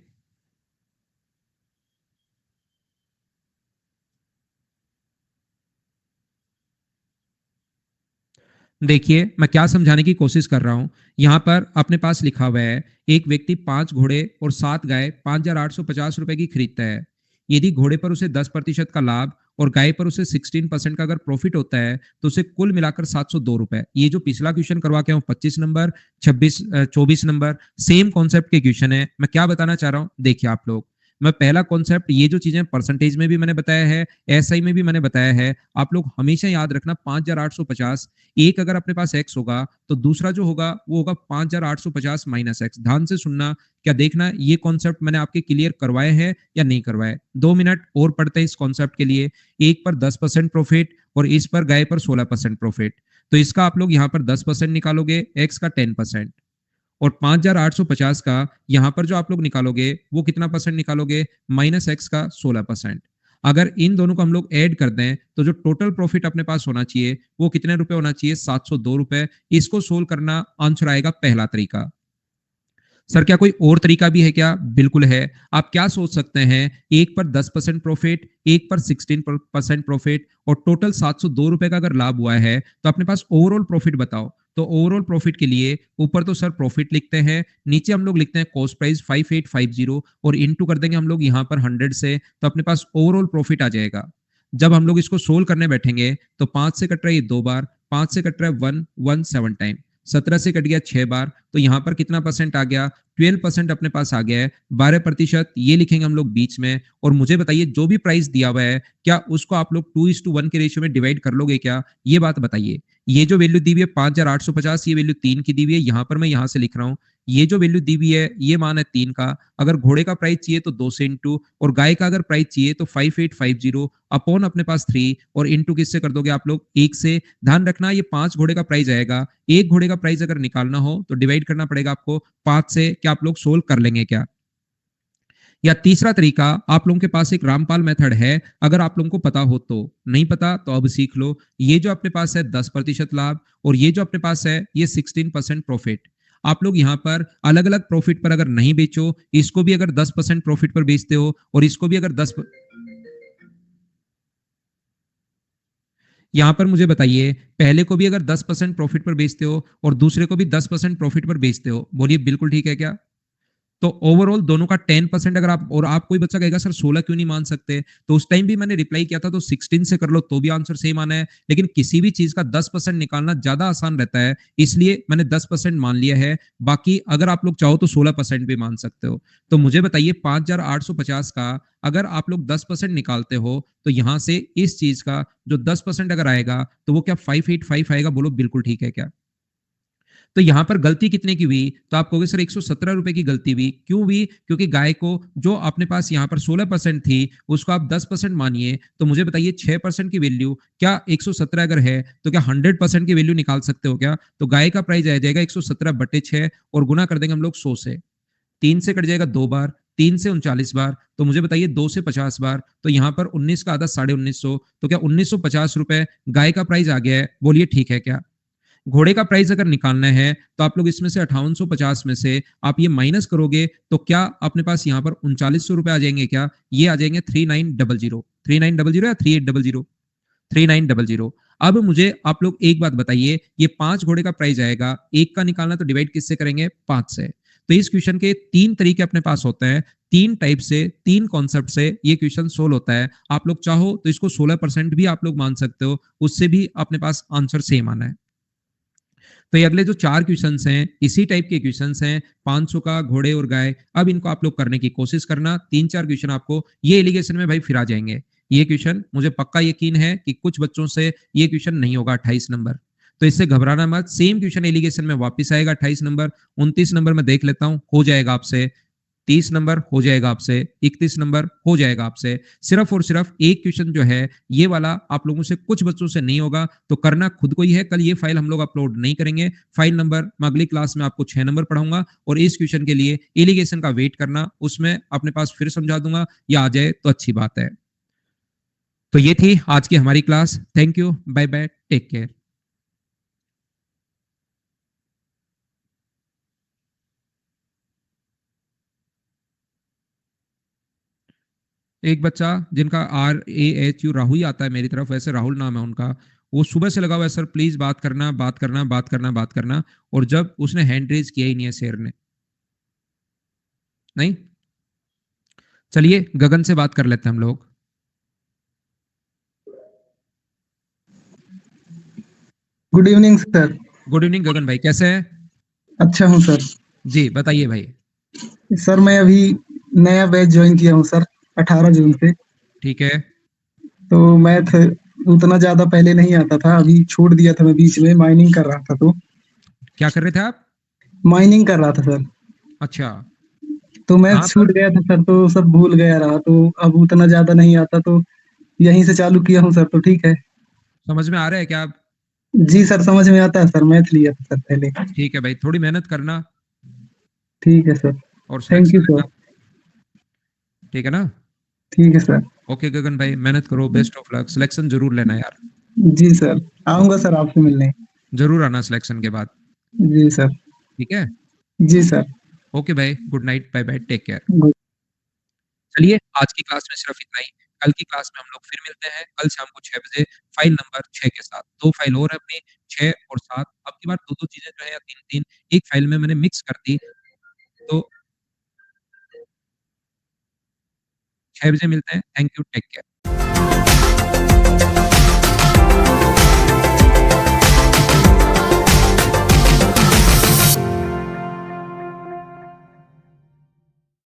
देखिए मैं क्या समझाने की कोशिश कर रहा हूं, यहां पर अपने पास लिखा हुआ है एक व्यक्ति 5 घोड़े और 7 गाय 5,850 रुपए की खरीदता है। यदि घोड़े पर उसे 10% का लाभ और गाय पर उसे 16% का अगर प्रॉफिट होता है तो उसे कुल मिलाकर 702 रुपए। ये जो पिछला क्वेश्चन करवा के हूं 25 नंबर, 24 नंबर, सेम कॉन्सेप्ट के क्वेश्चन है। मैं क्या बताना चाह रहा हूं देखिए आप लोग, मैं पहला कॉन्सेप्ट, ये जो चीजें परसेंटेज में भी मैंने बताया है, एसआई में भी मैंने बताया है, आप लोग हमेशा याद रखना 5,850, एक अगर अपने पास एक्स होगा तो दूसरा जो होगा वो होगा 5,850 माइनस एक्स। ध्यान से सुनना, क्या देखना ये कॉन्सेप्ट मैंने आपके क्लियर करवाए हैं या नहीं करवाए। 2 मिनट और पढ़ते हैं इस कॉन्सेप्ट के लिए। एक पर 10% प्रॉफिट और इस पर गाय पर 16% प्रॉफिट, तो इसका आप लोग यहाँ पर 10% निकालोगे, एक्स का 10%, और 5,850 का यहां पर जो आप लोग निकालोगे वो कितना परसेंट निकालोगे, माइनस एक्स का 16%। अगर इन दोनों को हम लोग ऐड कर दें तो जो टोटल प्रॉफिट अपने पास होना चाहिए वो कितने रुपए होना चाहिए, 702 रुपए। इसको सोल्व करना आंसर आएगा पहला तरीका। सर क्या कोई और तरीका भी है क्या? बिल्कुल है। आप क्या सोच सकते हैं, एक पर 10% प्रॉफिट, एक पर 16% प्रॉफिट और टोटल 702 रुपए का अगर लाभ हुआ है तो अपने पास ओवरऑल प्रॉफिट बताओ। तो ओवरऑल प्रॉफिट के लिए ऊपर तो सर प्रॉफिट लिखते हैं, नीचे हम लोग लिखते हैं कॉस्ट प्राइस 5850 और इनटू कर देंगे हम लोग यहाँ पर 100 से, तो अपने पास ओवरऑल प्रॉफिट आ जाएगा। जब हम लोग इसको सोल्व करने बैठेंगे तो 5 से कट रहा है ये 2 बार, 5 से कट रहा है 117 टाइम, 17 से कट गया 6 बार, तो यहाँ पर कितना परसेंट आ गया? 12% अपने पास आ गया है। 12% ये लिखेंगे हम लोग बीच में। और मुझे बताइए जो भी प्राइस दिया हुआ है क्या उसको आप लोग 2:1 के रेशियो में डिवाइड कर लोगे क्या? ये बात बताइए। ये जो वैल्यू दी हुई है 5850, ये वैल्यू 3 की दी हुई है, यहाँ पर मैं यहाँ से लिख रहा हूँ। ये जो वैल्यू दी हुई है ये मान है 3 का। अगर घोड़े का प्राइस चाहिए तो 2 से इंटू, और गाय का अगर प्राइस चाहिए तो 5850 अपॉन अपने पास 3 और इंटू किससे कर दोगे आप लोग? 1 से। ध्यान रखना ये 5 घोड़े का प्राइस आएगा। एक घोड़े का प्राइस अगर निकालना हो तो डिवाइड करना पड़ेगा आपको 5 से। क्या आप लोग सोल्व कर लेंगे क्या? या तीसरा तरीका, आप लोगों के पास एक रामपाल मेथड है, अगर आप लोगों को पता हो तो। नहीं पता तो अब सीख लो। ये जो अपने पास है 10% लाभ और ये जो अपने पास है ये 16% प्रॉफिट। आप लोग यहाँ पर अलग अलग प्रॉफिट पर अगर नहीं बेचो, इसको भी अगर 10% प्रॉफिट पर बेचते हो और इसको भी अगर 10, यहां पर मुझे बताइए, पहले को भी अगर 10% प्रॉफिट पर बेचते हो और दूसरे को भी 10% प्रॉफिट पर बेचते हो, बोलिए बिल्कुल ठीक है क्या? तो ओवरऑल दोनों का 10% अगर आप, और आप कोई बच्चा कहेगा सर 16 क्यों नहीं मान सकते, तो उस टाइम भी मैंने रिप्लाई किया था तो 16 से कर लो तो भी आंसर सेम आना है। लेकिन किसी भी चीज का 10% निकालना ज्यादा आसान रहता है, इसलिए मैंने 10% मान लिया है। बाकी अगर आप लोग चाहो तो 16% भी मान सकते हो। तो मुझे बताइए 5850 का अगर आप लोग 10% निकालते हो तो यहां से इस चीज का जो 10% अगर आएगा तो वो क्या 585 आएगा? बोलो बिल्कुल ठीक है क्या? तो यहां पर गलती कितने की हुई? तो आप कहोगे सर 117 रुपए की गलती हुई। क्यों हुई? क्योंकि गाय को जो अपने पास यहां पर 16% थी उसको आप 10% मानिए, तो मुझे बताइए 6% की वैल्यू क्या 117 अगर है तो क्या 100% की वैल्यू निकाल सकते हो क्या? तो गाय का प्राइस आ जाएगा 117/6 और गुना कर देंगे हम लोग 100 से। 3 से कट जाएगा 2 बार, 3 से 39 बार, तो मुझे बताइए 2 से 50 बार, तो यहाँ पर 19 का आधा 1950, तो क्या 1950 रुपए गाय का प्राइस आ गया है? बोलिए ठीक है क्या? घोड़े का प्राइस अगर निकालना है तो आप लोग इसमें से 5850 में से आप ये माइनस करोगे तो क्या अपने पास यहाँ पर 3900 रुपए आ जाएंगे क्या? ये आ जाएंगे 3900, 3900 या 3800, 3900। अब मुझे आप लोग एक बात बताइए, ये 5 घोड़े का प्राइस आएगा, एक का निकालना तो डिवाइड किससे करेंगे? 5 से। तो इस क्वेश्चन के 3 तरीके अपने पास होते हैं, 3 टाइप से, 3 कॉन्सेप्ट से ये क्वेश्चन सोल्व होता है। आप लोग चाहो तो इसको 16% भी आप लोग मान सकते हो, उससे भी अपने पास आंसर सेम आना है। तो ये अगले जो 4 क्वेश्चंस हैं इसी टाइप के क्वेश्चंस हैं, 500 का घोड़े और गाय। अब इनको आप लोग करने की कोशिश करना, 3-4 क्वेश्चन आपको ये एलिगेशन में भाई फिर आ जाएंगे। ये क्वेश्चन मुझे पक्का यकीन है कि कुछ बच्चों से ये क्वेश्चन नहीं होगा 28 नंबर, तो इससे घबराना मत। सेम क्वेश्चन एलिगेशन में वापस आएगा 28 नंबर, 29 नंबर में देख लेता हूं हो जाएगा आपसे, 30 नंबर हो जाएगा आपसे, 31 नंबर हो जाएगा आपसे। सिर्फ और सिर्फ एक क्वेश्चन जो है ये वाला आप लोगों से कुछ बच्चों से नहीं होगा, तो करना खुद को ही है। कल ये फाइल हम लोग अपलोड नहीं करेंगे, फाइल नंबर मैं अगली क्लास में आपको 6 नंबर पढ़ाऊंगा, और इस क्वेश्चन के लिए एलिगेशन का वेट करना, उसमें अपने पास फिर समझा दूंगा, या आ जाए तो अच्छी बात है। तो ये थी आज की हमारी class. Thank you, bye bye, take care. एक बच्चा जिनका RAHU राहुल ही आता है मेरी तरफ, वैसे राहुल नाम है उनका, वो सुबह से लगा हुआ है सर प्लीज बात करना बात करना बात करना बात करना, और जब उसने हैंड रेज किया ही नहीं है शेर ने। नहीं, चलिए गगन से बात कर लेते हैं हम लोग। Good evening sir. Good evening Gagan भाई, कैसे हैं? अच्छा हूँ सर। जी बताइए भाई। सर मैं अभी नया बैच ज्वाइन किया हूँ सर, 18 जून से। ठीक है। तो मैथ उतना ज्यादा पहले नहीं आता था, अभी छोड़ दिया था मैं बीच में, माइनिंग कर रहा था। तो क्या कर रहे थे आप? माइनिंग कर रहा था सर, अच्छा, तो मैथ कहाँ छूट पर? गया था सर, तो सब भूल गया रहा। तो अब उतना ज्यादा नहीं आता, तो यहीं से चालू किया हूँ सर। तो ठीक है। समझ में आ रहा है क्या आप? जी सर, समझ में आता है सर, मैथ लिया था सर पहले। ठीक है भाई, थोड़ी मेहनत करना ठीक है सर। और थैंक सिलेक्शन यू सर। लेना, ठीक है ना? ठीक है सर। ओके गगन भाई, मेहनत करो, बेस्ट ऑफ लक, सिलेक्शन जरूर लेना यार। जी सर, आऊंगा सर आपसे मिलने। जरूर आना सिलेक्शन के बाद। जी सर। ठीक है। जी सर। ओके भाई, good night, bye bye, take care. Good. चलिए, आज की क्लास में सिर्फ इतना ही। कल की क्लास में हम लोग फिर मिलते हैं, कल शाम को 6 बजे फाइल नंबर 6 के साथ। 2 फाइल और है अपनी, 6 और 7। अब की बार 2-2 चीज़ें जो है या 3-3 एक फाइल में मैंने मिक्स कर दी। तो 6 बजे मिलते हैं। Thank you, take care.